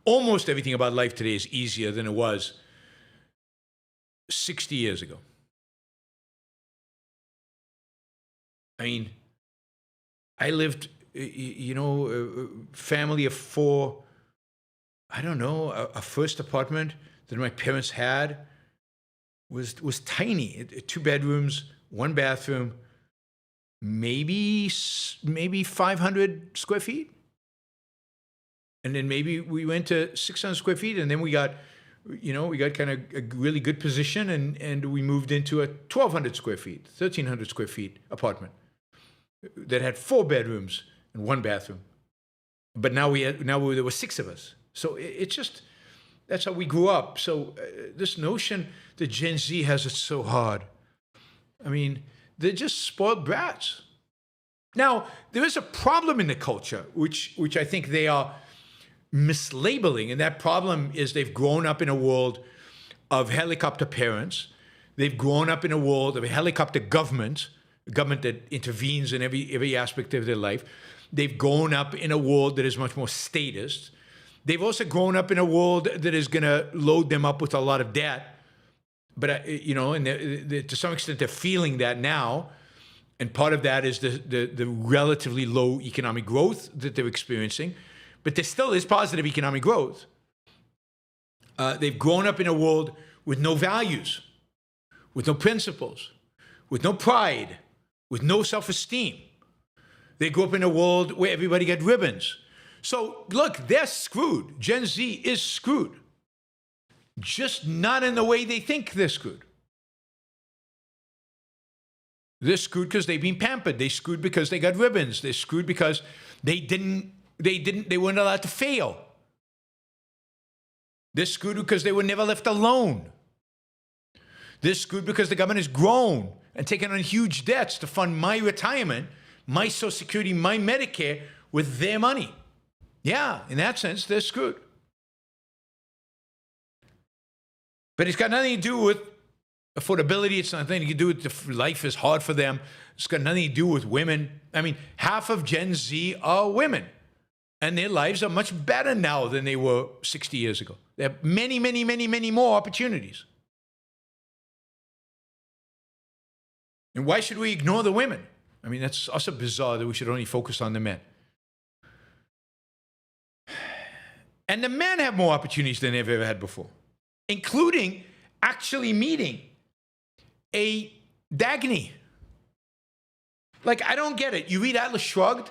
almost everything about life today is easier than it was 60 years ago. I mean, I lived, a family of four, a first apartment that my parents had was tiny. 2 bedrooms, 1 bathroom, maybe 500 square feet. And then maybe we went to 600 square feet, and then we got kind of a really good position, and we moved into a 1,200 square feet, 1,300 square feet apartment that had 4 bedrooms and 1 bathroom. But now there were 6 of us. So it's just, that's how we grew up. So this notion that Gen Z has it so hard, I mean, they're just spoiled brats. Now, there is a problem in the culture, which I think they are mislabeling, and that problem is they've grown up in a world of helicopter parents. They've grown up in a world of a helicopter government, a government that intervenes in every aspect of their life. They've grown up in a world that is much more statist. They've also grown up in a world that is going to load them up with a lot of debt. But, and to some extent, they're feeling that now. And part of that is the relatively low economic growth that they're experiencing. But there still is positive economic growth. They've grown up in a world with no values, with no principles, with no pride, with no self-esteem. They grew up in a world where everybody got ribbons. So look, they're screwed. Gen Z is screwed. Just not in the way they think they're screwed. They're screwed because they've been pampered. They're screwed because they got ribbons. They're screwed because they didn't They weren't allowed to fail. They're screwed because they were never left alone. They're screwed because the government has grown and taken on huge debts to fund my retirement, my Social Security, my Medicare with their money. Yeah, in that sense, they're screwed. But it's got nothing to do with affordability. It's nothing to do with life is hard for them. It's got nothing to do with women. I mean, half of Gen Z are women, and their lives are much better now than they were 60 years ago. They have many, many, many, many more opportunities. And why should we ignore the women? I mean, that's also bizarre that we should only focus on the men. And the men have more opportunities than they've ever had before, including actually meeting a Dagny. Like, I don't get it. You read Atlas Shrugged,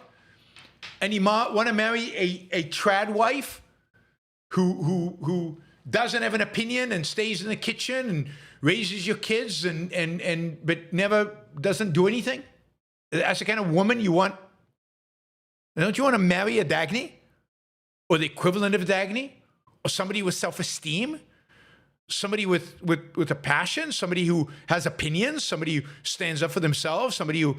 and you want to marry a trad wife who doesn't have an opinion and stays in the kitchen and raises your kids but never doesn't do anything? That's the kind of woman you want. Don't you want to marry a Dagny? Or the equivalent of a Dagny? Or somebody with self-esteem? Somebody with a passion? Somebody who has opinions? Somebody who stands up for themselves? Somebody who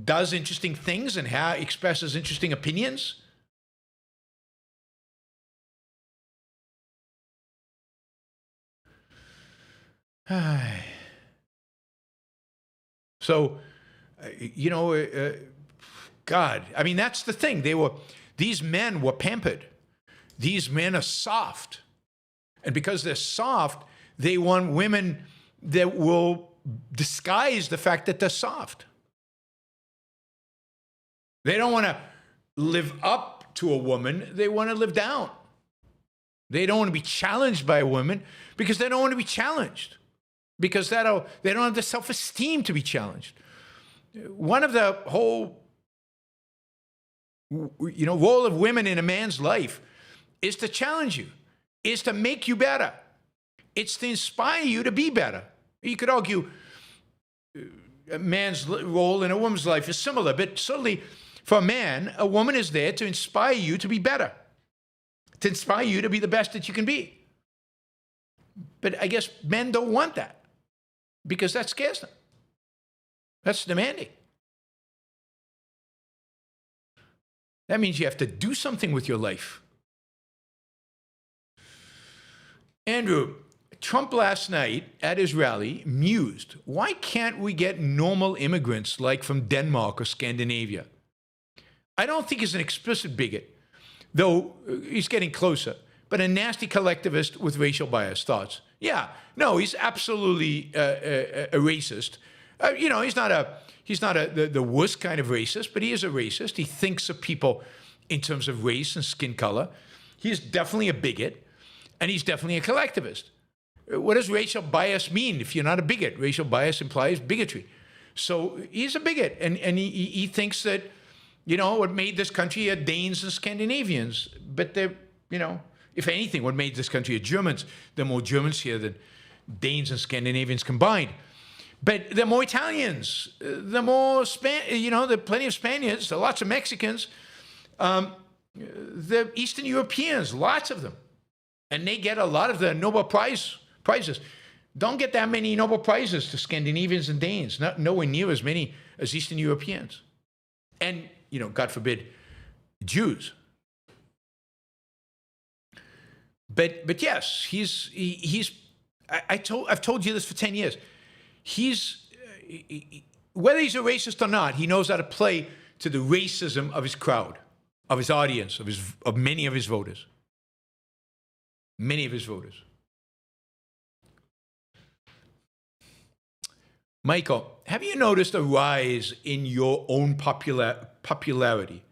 does interesting things and expresses interesting opinions? So, God, I mean, that's the thing. These men were pampered. These men are soft. And because they're soft, they want women that will disguise the fact that they're soft. They don't want to live up to a woman. They want to live down. They don't want to be challenged by a woman because they don't want to be challenged. Because they don't have the self-esteem to be challenged. One of the whole role of women in a man's life is to challenge you, is to make you better. It's to inspire you to be better. You could argue a man's role in a woman's life is similar, but certainly for a man, a woman is there to inspire you to be better, to inspire you to be the best that you can be. But I guess men don't want that because that scares them. That's demanding. That means you have to do something with your life. Andrew, Trump last night at his rally mused, why can't we get normal immigrants like from Denmark or Scandinavia? I don't think he's an explicit bigot, though he's getting closer, but a nasty collectivist with racial bias. Thoughts? Yeah, no, he's absolutely a racist. He's not the worst kind of racist, but he is a racist. He thinks of people in terms of race and skin color. He's definitely a bigot, and he's definitely a collectivist. What does racial bias mean if you're not a bigot? Racial bias implies bigotry. So he's a bigot, and he thinks that, what made this country are Danes and Scandinavians. But they're, if anything, what made this country are Germans. There are more Germans here than Danes and Scandinavians combined. But there are more Italians. There are more there are plenty of Spaniards. There are lots of Mexicans. The Eastern Europeans, lots of them. And they get a lot of the Nobel prizes. Don't get that many Nobel Prizes to Scandinavians and Danes, nowhere near as many as Eastern Europeans. And, God forbid, Jews. But yes, I've told you this for 10 years. Whether he's a racist or not, he knows how to play to the racism of his crowd, of his audience, of many of his voters. Many of his voters. Michael, have you noticed a rise in your own popularity?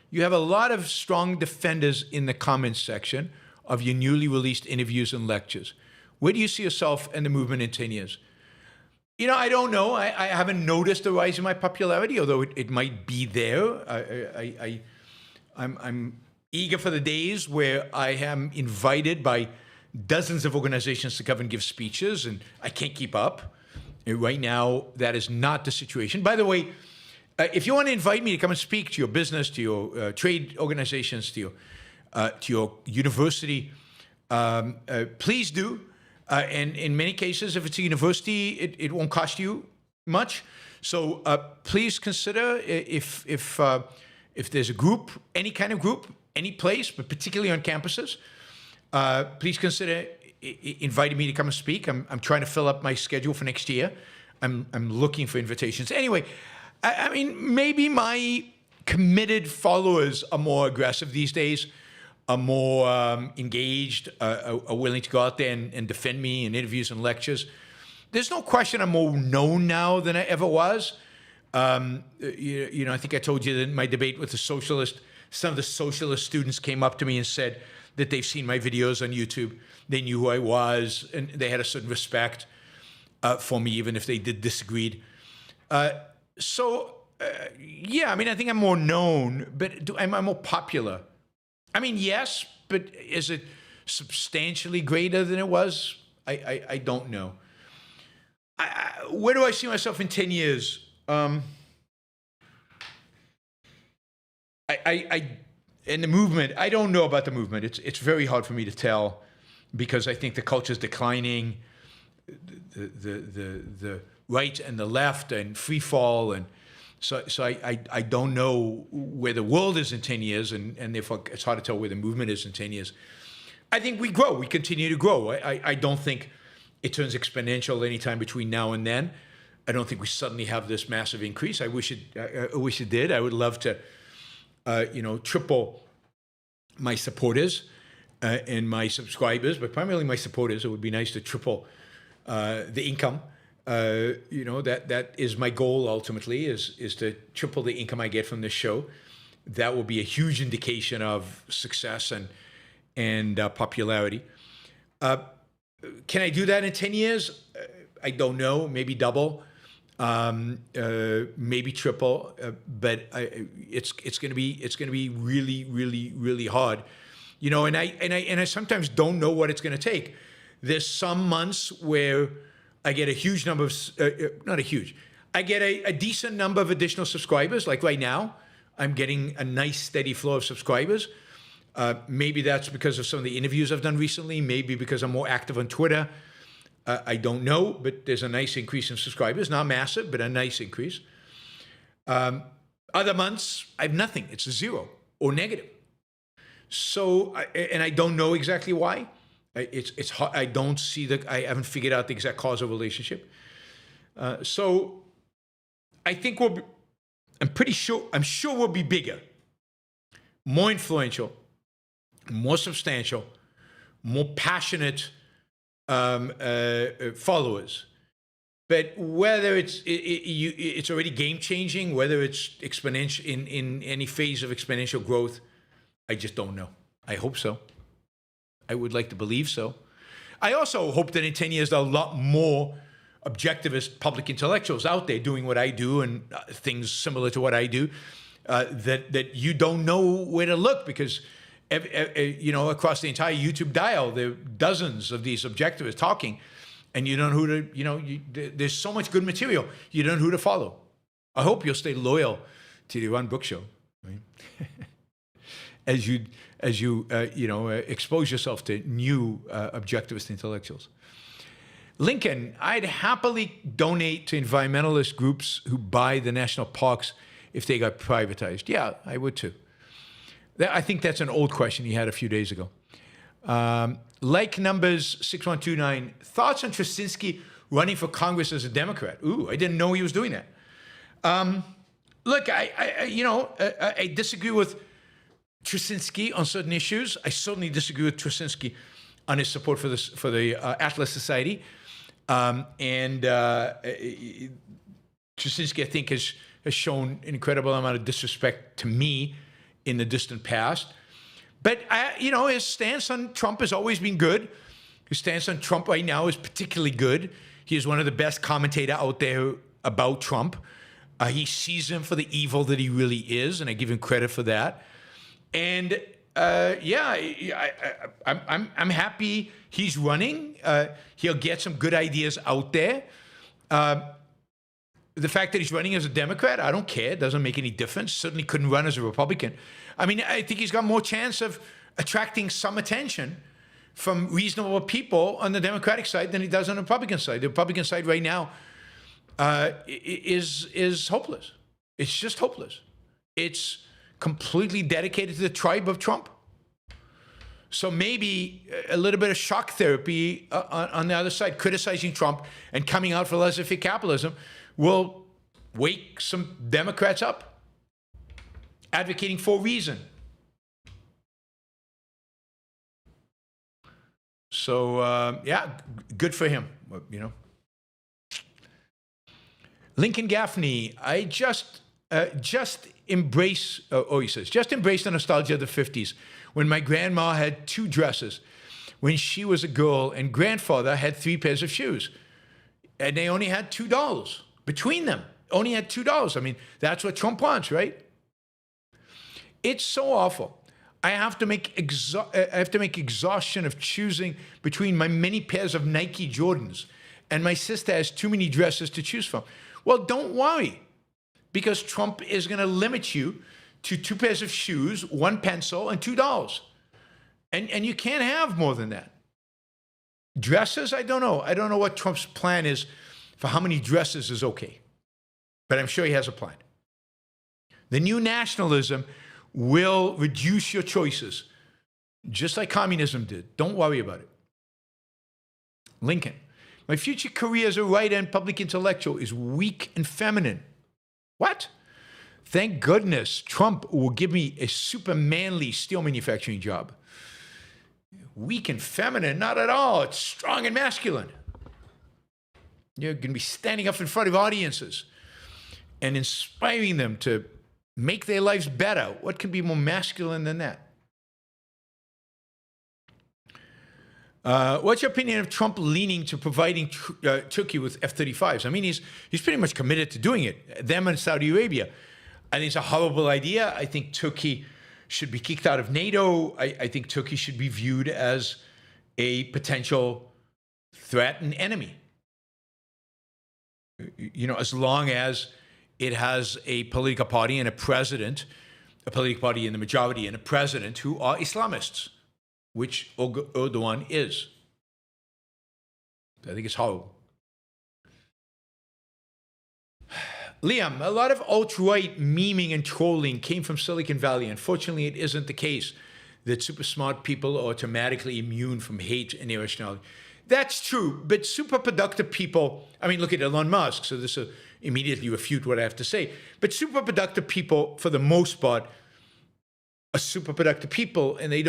You have a lot of strong defenders in the comments section of your newly released interviews and lectures. Where do you see yourself and the movement in 10 years? I don't know. I haven't noticed a rise in my popularity, although it might be there. I'm eager for the days where I am invited by dozens of organizations to come and give speeches, and I can't keep up. And right now, that is not the situation. By the way, If you want to invite me to come and speak to your business, to your trade organizations, to your university, please do. And in many cases, if it's a university, it won't cost you much. So please consider if there's a group, any kind of group, any place, but particularly on campuses, please consider inviting me to come and speak. I'm trying to fill up my schedule for next year. I'm looking for invitations. Anyway, I mean, maybe my committed followers are more aggressive these days, are more engaged, are willing to go out there and defend me in interviews and lectures. There's no question I'm more known now than I ever was. You know, I think I told you that in my debate with the socialist, some of the socialist students came up to me and said that they've seen my videos on YouTube. They knew who I was, and they had a certain respect for me, even if they did disagreed. Yeah, I mean, I think I'm more known, but am I more popular? I mean, yes, but is it substantially greater than it was? I don't know. Where do I see myself in 10 years? In the movement, I don't know about the movement. It's very hard for me to tell because I think the culture is declining. The right and the left and free fall, and so I don't know where the world is in 10 years, and therefore it's hard to tell where the movement is in 10 years. I think we grow. We continue to grow. I don't think it turns exponential anytime between now and then. I don't think we suddenly have this massive increase. I wish it did. I would love to, triple my supporters and my subscribers, but primarily my supporters. It would be nice to triple the income. That is my goal ultimately, is to triple the income I get from this show. That will be a huge indication of success and popularity. Can I do that in 10 years? I don't know. Maybe double, maybe triple. But it's going to be really, really, really hard. You know, and I sometimes don't know what it's going to take. There's some months where I get a huge number of, I get a decent number of additional subscribers. Like right now, I'm getting a nice steady flow of subscribers. Maybe that's because of some of the interviews I've done recently. Maybe because I'm more active on Twitter. I don't know, but there's a nice increase in subscribers. Not massive, but a nice increase. Other months, I have nothing. It's a zero or negative. So, and I don't know exactly why. It's hard. I don't see I haven't figured out the exact causal relationship. So I think I'm sure we'll be bigger, more influential, more substantial, more passionate followers. But whether it's already game changing, whether it's exponential in any phase of exponential growth, I just don't know. I hope so. I would like to believe so. I also hope that in 10 years, there are a lot more objectivist public intellectuals out there doing what I do and things similar to what I do, that you don't know where to look because, across the entire YouTube dial, there are dozens of these objectivists talking, and you don't know who to, there's so much good material, you don't know who to follow. I hope you'll stay loyal to the Yaron Brook Show, right? as you expose yourself to new objectivist intellectuals. Lincoln, I'd happily donate to environmentalist groups who buy the national parks if they got privatized. Yeah, I would too. I think that's an old question he had a few days ago. Like numbers 6129, thoughts on Tracinski running for Congress as a Democrat? Ooh, I didn't know he was doing that. Look, I disagree with Tracinski on certain issues. I certainly disagree with Tracinski on his support for the Atlas Society. And Tracinski, I think, has shown an incredible amount of disrespect to me in the distant past. But, his stance on Trump has always been good. His stance on Trump right now is particularly good. He is one of the best commentators out there about Trump. He sees him for the evil that he really is, and I give him credit for that. And I'm happy he's running. He'll get some good ideas out there. The fact that he's running as a Democrat, I don't care. It doesn't make any difference. Certainly couldn't run as a Republican. I mean, I think he's got more chance of attracting some attention from reasonable people on the Democratic side than he does on the Republican side. The Republican side right now is hopeless. It's just hopeless. It's completely dedicated to the tribe of Trump. So maybe a little bit of shock therapy on the other side, criticizing Trump and coming out for laissez-faire capitalism, will wake some Democrats up, advocating for reason. So, yeah, good for him, you know. Lincoln Gaffney, I just embrace, he says, just embrace the nostalgia of the 50s when my grandma had 2 dresses when she was a girl and grandfather had 3 pairs of shoes. And they only had $2 between them, only had $2. I mean, that's what Trump wants, right? It's so awful. I have to make exhaustion of choosing between my many pairs of Nike Jordans, and my sister has too many dresses to choose from. Well, don't worry, because Trump is going to limit you to 2 pairs of shoes, 1 pencil, and $2. And you can't have more than that. Dresses, I don't know. I don't know what Trump's plan is for how many dresses is okay. But I'm sure he has a plan. The new nationalism will reduce your choices, just like communism did. Don't worry about it. Lincoln, my future career as a writer and public intellectual is weak and feminine. What? Thank goodness Trump will give me a super manly steel manufacturing job. Weak and feminine? Not at all. It's strong and masculine. You're going to be standing up in front of audiences and inspiring them to make their lives better. What can be more masculine than that? What's your opinion of Trump leaning to providing Turkey with F-35s? I mean, he's pretty much committed to doing it. Them and Saudi Arabia. I think it's a horrible idea. I think Turkey should be kicked out of NATO. I think Turkey should be viewed as a potential threat and enemy. You know, as long as it has a political party and a president, a political party in the majority and a president who are Islamists, which Erdogan is. I think it's horrible. Liam, a lot of alt-right memeing and trolling came from Silicon Valley. Unfortunately, it isn't the case that super smart people are automatically immune from hate and irrationality. That's true, but super productive people, I mean, look at Elon Musk, so this will immediately refute what I have to say. But super productive people, for the most part, are super productive people, and they're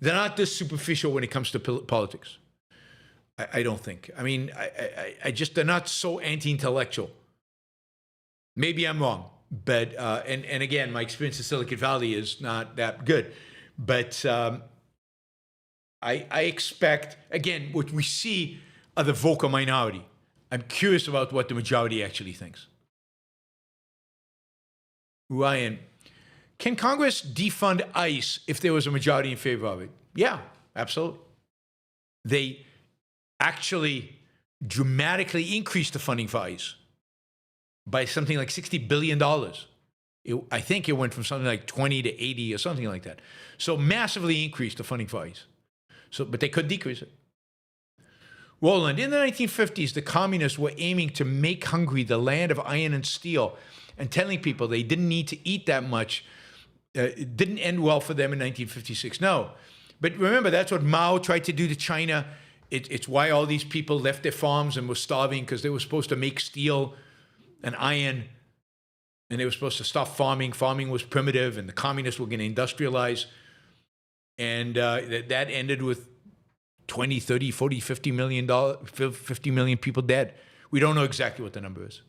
not this superficial when it comes to politics. I don't think. I mean, I just, they're not so anti-intellectual. Maybe I'm wrong, but, and again, my experience in Silicon Valley is not that good. But I expect, again, what we see are the vocal minority. I'm curious about what the majority actually thinks. Ryan, can Congress defund ICE if there was a majority in favor of it? Yeah, absolutely. They actually dramatically increased the funding for ICE by something like $60 billion. I think it went from something like 20 to 80 or something like that. So massively increased the funding for ICE. So, but they could decrease it. Roland, in the 1950s, the communists were aiming to make Hungary the land of iron and steel and telling people they didn't need to eat that much. It didn't end well for them in 1956. No. But remember, that's what Mao tried to do to China. It's why all these people left their farms and were starving, because they were supposed to make steel and iron, and they were supposed to stop farming. Farming was primitive, and the communists were going to industrialize. And that ended with 20, 30, 40, $50 million people dead. We don't know exactly what the number is.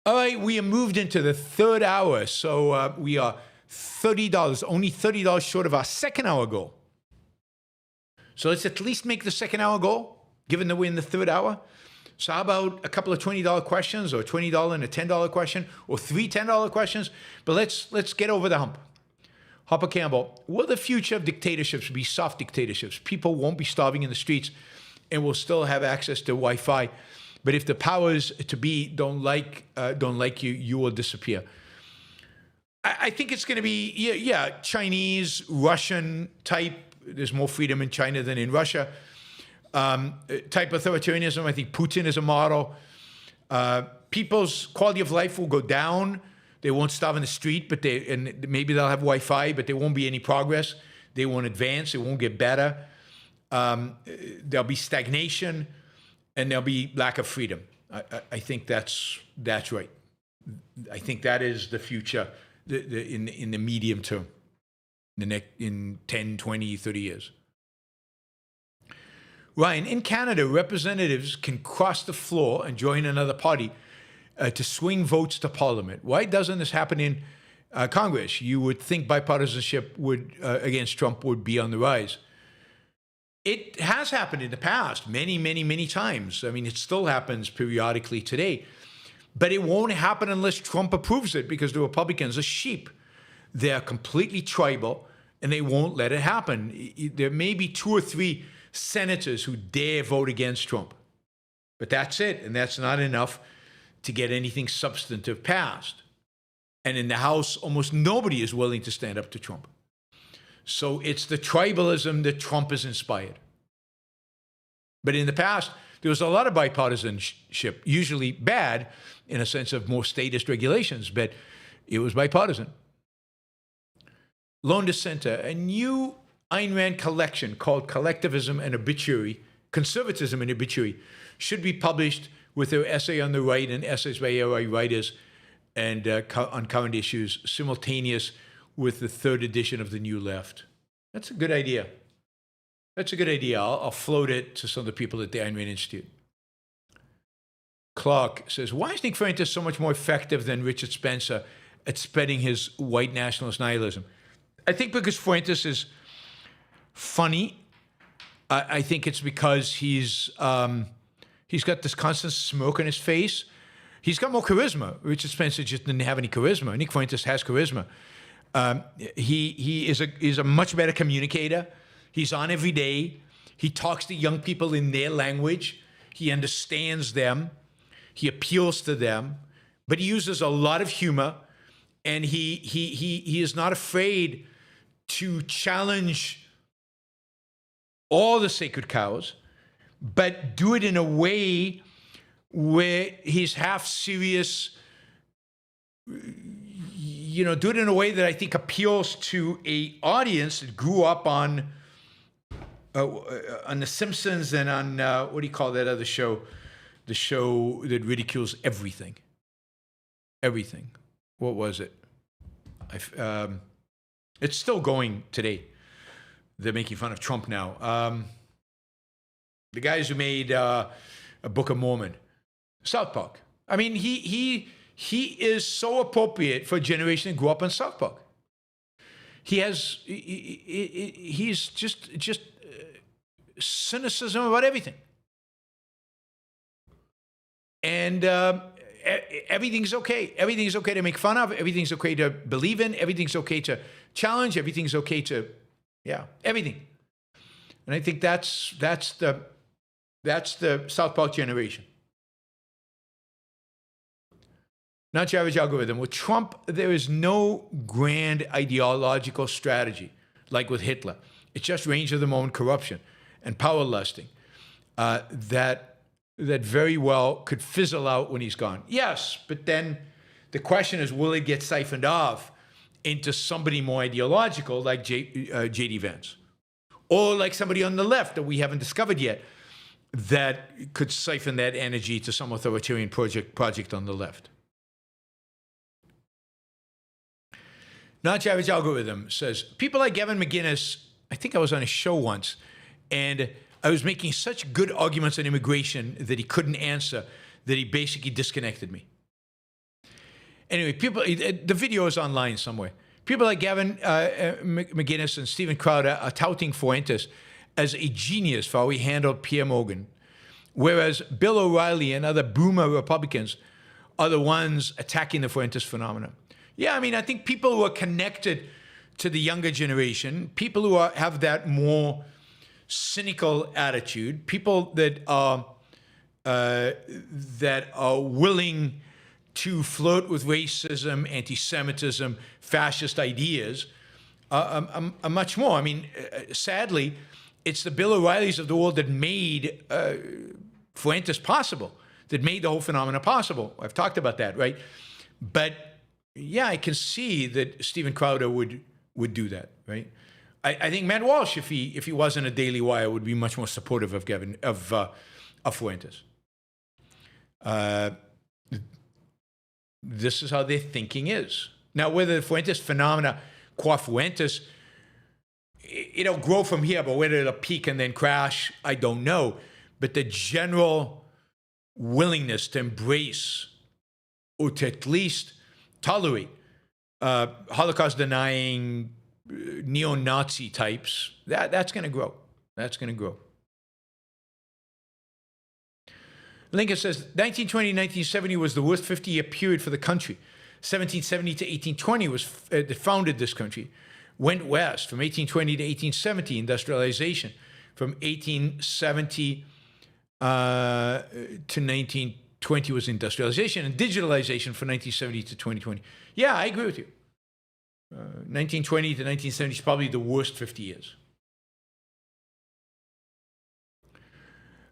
All right, we have moved into the third hour, so we are $30, only $30 short of our second hour goal. So let's at least make the second hour goal, given that we're in the third hour. So how about a couple of $20 questions, or $20 and a $10 question, or 3 $10 questions? But let's get over the hump. Hopper Campbell, will the future of dictatorships be soft dictatorships? People won't be starving in the streets and will still have access to Wi-Fi. But if the powers to be don't like you, you will disappear. I think it's going to be, Chinese, Russian type. There's more freedom in China than in Russia. Type authoritarianism. I think Putin is a model. People's quality of life will go down. They won't starve in the street, but maybe they'll have Wi-Fi, but there won't be any progress. They won't advance. It won't get better. There'll be stagnation, and there'll be lack of freedom. I think that's right. I think that is the future in the medium term, in 10, 20, 30 years. Ryan, in Canada, representatives can cross the floor and join another party to swing votes to Parliament. Why doesn't this happen in Congress? You would think bipartisanship against Trump would be on the rise. It has happened in the past, many, many, many times. I mean, it still happens periodically today. But it won't happen unless Trump approves it, because the Republicans are sheep. They're completely tribal, and they won't let it happen. There may be 2 or 3 senators who dare vote against Trump. But that's it, and that's not enough to get anything substantive passed. And in the House, almost nobody is willing to stand up to Trump. So it's the tribalism that Trump has inspired. But in the past, there was a lot of bipartisanship, usually bad in a sense of more statist regulations, but it was bipartisan. Lone Dissenter, a new Ayn Rand collection called Collectivism and Obituary, Conservatism and Obituary, should be published with her essay on the right and essays by ARI writers and on current issues, simultaneous with the 3rd edition of the New Left. That's a good idea. That's a good idea. I'll float it to some of the people at the Ayn Rand Institute. Clark says, why is Nick Fuentes so much more effective than Richard Spencer at spreading his white nationalist nihilism? I think because Fuentes is funny. I think it's because he's got this constant smirk on his face. He's got more charisma. Richard Spencer just didn't have any charisma. Nick Fuentes has charisma. He is a much better communicator. He's on every day. He talks to young people in their language. He understands them. He appeals to them. But he uses a lot of humor, and he is not afraid to challenge all the sacred cows, but do it in a way where he's half serious, do it in a way that I think appeals to an audience that grew up on The Simpsons and on, what do you call that other show? The show that ridicules everything. Everything. What was it? It's still going today. They're making fun of Trump now. The guys who made a Book of Mormon, South Park. I mean, he is so appropriate for a generation that grew up on South Park. He's just cynicism about everything, and everything's okay. Everything's okay to make fun of. Everything's okay to believe in. Everything's okay to challenge. Everything's okay to, everything. And I think that's the South Park generation. Not your average algorithm. With Trump, there is no grand ideological strategy like with Hitler. It's just range of the moment corruption and power lusting that very well could fizzle out when he's gone. Yes, but then the question is, will it get siphoned off into somebody more ideological like J.D. Vance? Or like somebody on the left that we haven't discovered yet that could siphon that energy to some authoritarian project on the left. Not your average algorithm says, people like Gavin McInnes, I think I was on a show once, and I was making such good arguments on immigration that he couldn't answer, that he basically disconnected me. Anyway, the video is online somewhere. People like Gavin McInnes and Stephen Crowder are touting Fuentes as a genius for how he handled Pierre Morgan, whereas Bill O'Reilly and other boomer Republicans are the ones attacking the Fuentes phenomenon. Yeah, I mean, I think people who are connected to the younger generation, people who have that more cynical attitude, people that are willing to flirt with racism, anti-Semitism, fascist ideas, are much more. I mean, sadly, it's the Bill O'Reillys of the world that made Fuentes possible, that made the whole phenomenon possible. I've talked about that, right? But yeah, I can see that Steven Crowder would do that, right? I think Matt Walsh, if he wasn't a Daily Wire, would be much more supportive of Fuentes. This is how their thinking is. Now, whether the Fuentes phenomena, qua Fuentes, it'll grow from here, but whether it'll peak and then crash, I don't know. But the general willingness to embrace or to at least tolerate Holocaust-denying neo-Nazi types, that's going to grow. That's going to grow. Lincoln says, 1920 1970 was the worst 50-year period for the country. 1770 to 1820 was founded this country. Went west from 1820 to 1870, industrialization. From 1870 to 1920 was industrialization, and digitalization from 1970 to 2020. Yeah, I agree with you. 1920 to 1970 is probably the worst 50 years.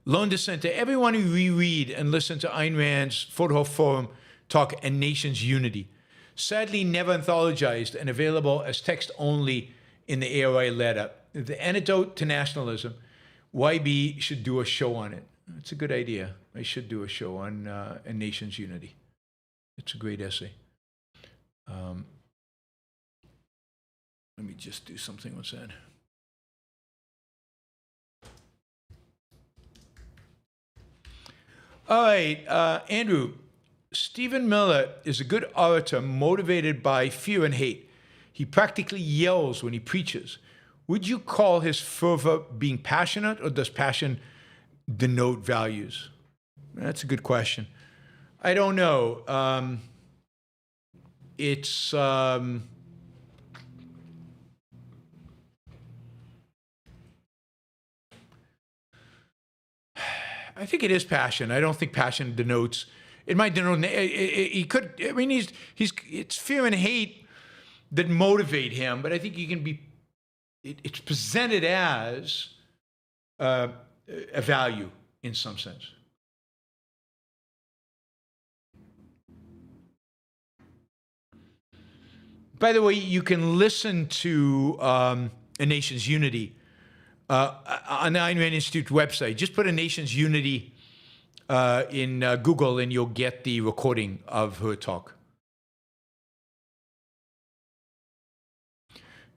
Lone Dissenter, everyone who reread and listen to Ayn Rand's Photo Forum talk and Nations Unity, sadly never anthologized and available as text only in the ARI letter. The Antidote to Nationalism, YB should do a show on it. It's a good idea. I should do a show on Nations Unity. It's a great essay. Let me just do something with that. All right, Andrew. Stephen Miller is a good orator motivated by fear and hate. He practically yells when he preaches. Would you call his fervor being passionate, or does passion denote values? That's a good question. I don't know. I think it is passion. I don't think passion denotes. It might denote. He could. I mean, it's fear and hate that motivate him. But I think you can be. It's presented as a value in some sense. By the way, you can listen to A Nation's Unity on the Ayn Rand Institute website. Just put A Nation's Unity in Google and you'll get the recording of her talk.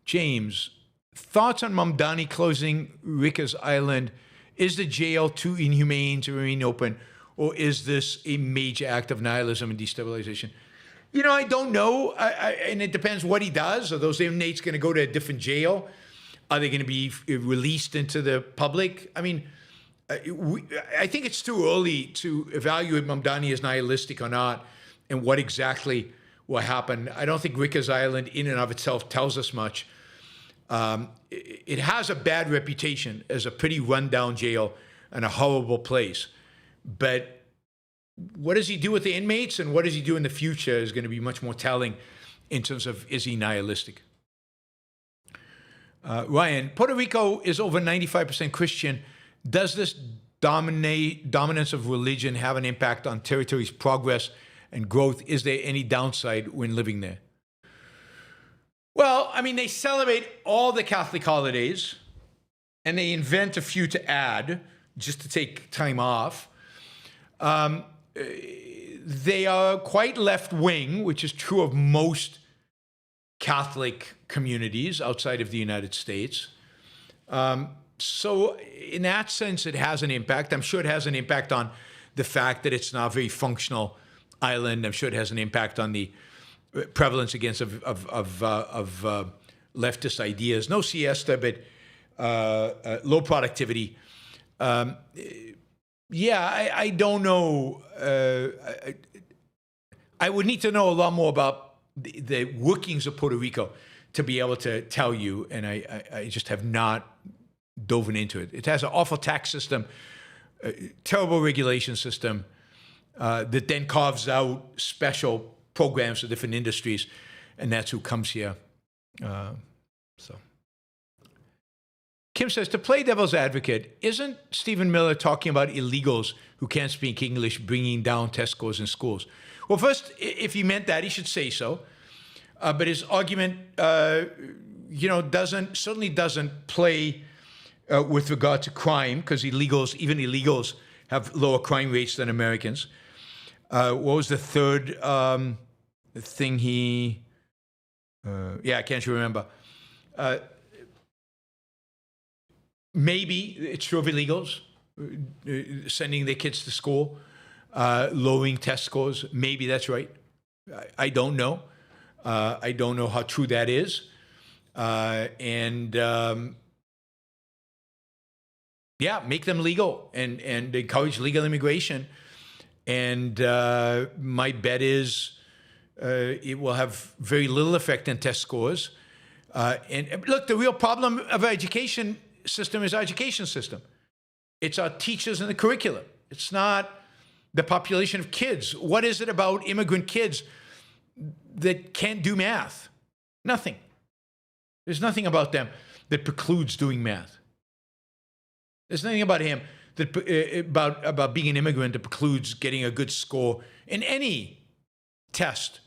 James, thoughts on Mamdani closing Rikers Island? Is the jail too inhumane to remain open, or is this a major act of nihilism and destabilization? You know, I don't know, and it depends what he does. Are those inmates going to go to a different jail? Are they going to be released into the public? I mean, I think it's too early to evaluate Mamdani as nihilistic or not and what exactly will happen. I don't think Rikers Island in and of itself tells us much. It has a bad reputation as a pretty rundown jail and a horrible place. But what does he do with the inmates and what does he do in the future is going to be much more telling in terms of, is he nihilistic? Ryan, Puerto Rico is over 95% Christian. Does this dominance of religion have an impact on territory's progress and growth? Is there any downside when living there? Well, I mean, they celebrate all the Catholic holidays and they invent a few to add just to take time off. They are quite left-wing, which is true of most Catholic communities outside of the United States. So in that sense, it has an impact. I'm sure it has an impact on the fact that it's not a very functional island. I'm sure it has an impact on the prevalence against of leftist ideas. No siesta, but low productivity. Yeah, I don't know. I would need to know a lot more about the workings of Puerto Rico to be able to tell you, and I just have not dove into it. It has an awful tax system, a terrible regulation system that then carves out special programs for different industries, and that's who comes here. So Kim says, to play devil's advocate, isn't Stephen Miller talking about illegals who can't speak English bringing down test scores in schools? Well, first, if he meant that, he should say so. But his argument, certainly doesn't play with regard to crime, because even illegals have lower crime rates than Americans. What was the third thing he? I can't remember. Maybe it's true of illegals sending their kids to school, lowering test scores. Maybe that's right. I don't know. I don't know how true that is. Make them legal and encourage legal immigration. And my bet is it will have very little effect on test scores. And look, the real problem of our education system is our education system. It's our teachers and the curriculum. It's not the population of kids. What is it about immigrant kids that can't do math? Nothing. There's nothing about them that precludes doing math. There's nothing about him that about being an immigrant that precludes getting a good score in any test.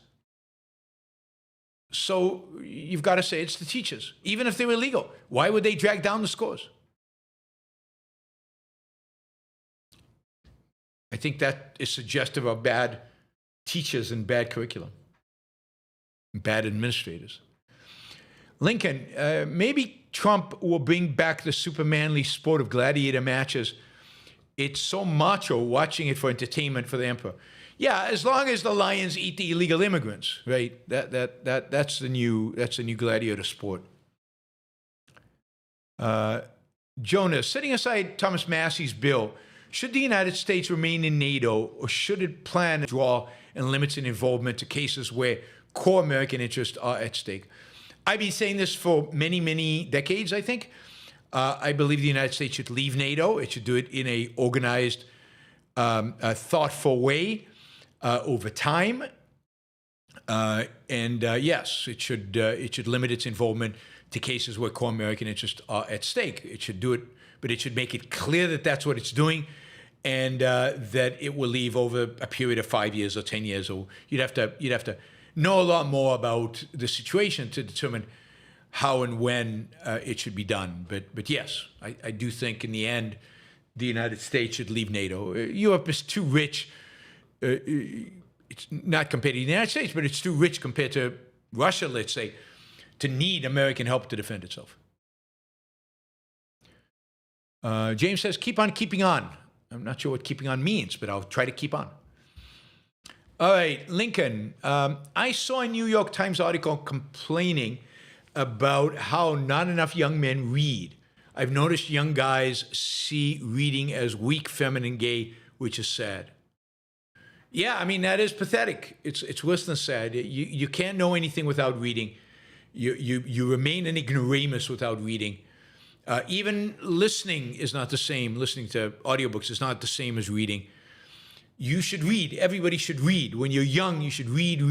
So you've got to say it's the teachers, even if they're illegal. Why would they drag down the scores? I think that is suggestive of bad teachers and bad curriculum, and bad administrators. Lincoln, maybe Trump will bring back the super manly sport of gladiator matches. It's so macho watching it for entertainment for the emperor. Yeah, as long as the lions eat the illegal immigrants, right? That's the new gladiator sport. Jonas, setting aside Thomas Massey's bill, should the United States remain in NATO, or should it plan to withdraw and limit its involvement to cases where core American interests are at stake? I've been saying this for many, many decades, I think. I believe the United States should leave NATO. It should do it in a organized, thoughtful way over time. Yes, it should limit its involvement to cases where core American interests are at stake. It should do it, but it should make it clear that that's what it's doing, and that it will leave over a period of 5 years or 10 years. Or you'd have to know a lot more about the situation to determine how and when it should be done. But yes, I do think in the end, the United States should leave NATO. Europe is too rich. It's not compared to the United States, but it's too rich compared to Russia, let's say, to need American help to defend itself. James says, keep on keeping on. I'm not sure what keeping on means, but I'll try to keep on. All right, Lincoln. I saw a New York Times article complaining about how not enough young men read. I've noticed young guys see reading as weak, feminine, gay, which is sad. Yeah, I mean, that is pathetic. It's worse than sad. You can't know anything without reading. You remain an ignoramus without reading. Even listening is not the same. Listening to audiobooks is not the same as reading. You should read. Everybody should read. When you're young, you should read.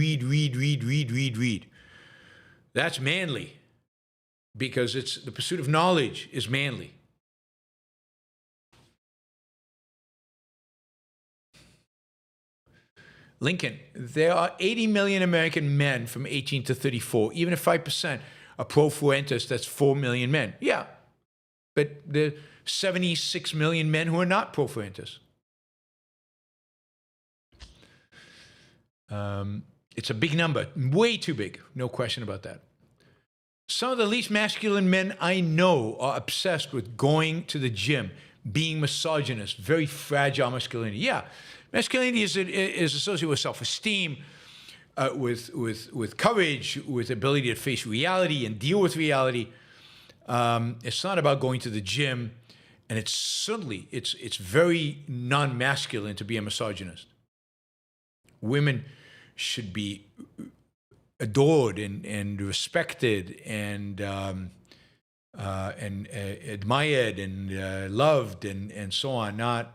That's manly, because it's the pursuit of knowledge is manly. Lincoln, there are 80 million American men from 18 to 34. Even if 5% are pro-Fuentes, that's 4 million men. Yeah, but there are 76 million men who are not pro-Fuentes. It's a big number, way too big, no question about that. Some of the least masculine men I know are obsessed with going to the gym, being misogynist, very fragile masculinity. Yeah, masculinity is associated with self-esteem, with courage, with ability to face reality and deal with reality. It's not about going to the gym, and it's very non-masculine to be a misogynist. Women should be adored and respected and and admired and loved and so on, not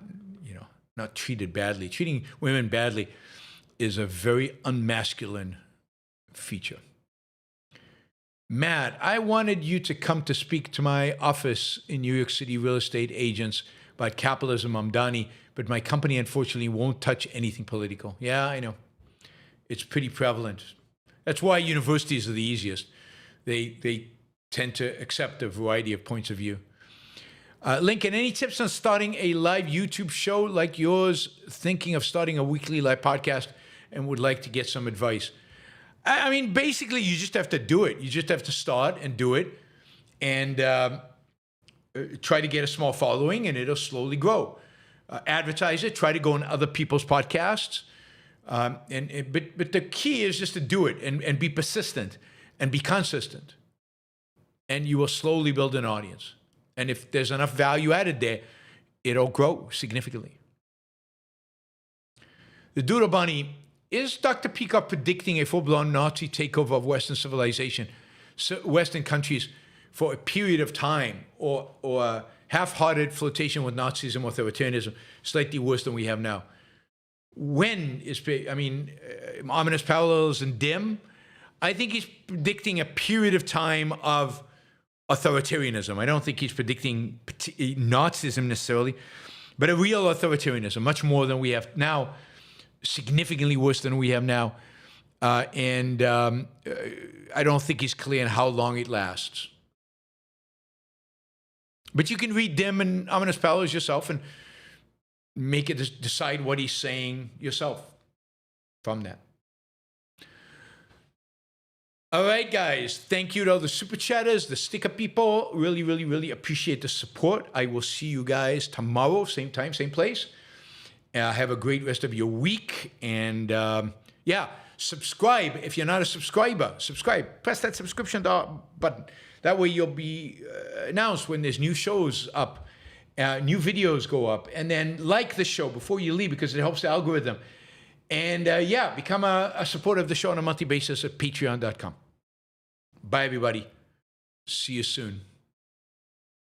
treated badly. Treating women badly is a very unmasculine feature. Matt, I wanted you to come to speak to my office in New York City real estate agents about capitalism, Mamdani, but my company unfortunately won't touch anything political. Yeah, I know. It's pretty prevalent. That's why universities are the easiest. They tend to accept a variety of points of view. Lincoln, any tips on starting a live YouTube show like yours? Thinking of starting a weekly live podcast and would like to get some advice. I mean, basically, you just have to do it. You just have to start and do it and try to get a small following, and it'll slowly grow. Advertise it. Try to go on other people's podcasts. But the key is just to do it and be persistent and be consistent. And you will slowly build an audience. And if there's enough value added there, it'll grow significantly. The Doodle Bunny, is Dr. Peacock predicting a full-blown Nazi takeover of Western civilization, Western countries, for a period of time, or a half-hearted flirtation with Nazism or authoritarianism, slightly worse than we have now? When is, ominous parallels and dim? I think he's predicting a period of time of authoritarianism. I don't think he's predicting Nazism necessarily, but a real authoritarianism, much more than we have now, significantly worse than we have now. I don't think he's clear on how long it lasts. But you can read dim and ominous parallels yourself and make it decide what he's saying yourself from that. All right, guys. Thank you to all the super chatters, the sticker people. Really, really, really appreciate the support. I will see you guys tomorrow, same time, same place. Have a great rest of your week. And subscribe. If you're not a subscriber, subscribe. Press that subscription button. That way you'll be announced when there's new shows up, new videos go up. And then like the show before you leave because it helps the algorithm. And become a supporter of the show on a monthly basis at patreon.com. Bye, everybody. See you soon.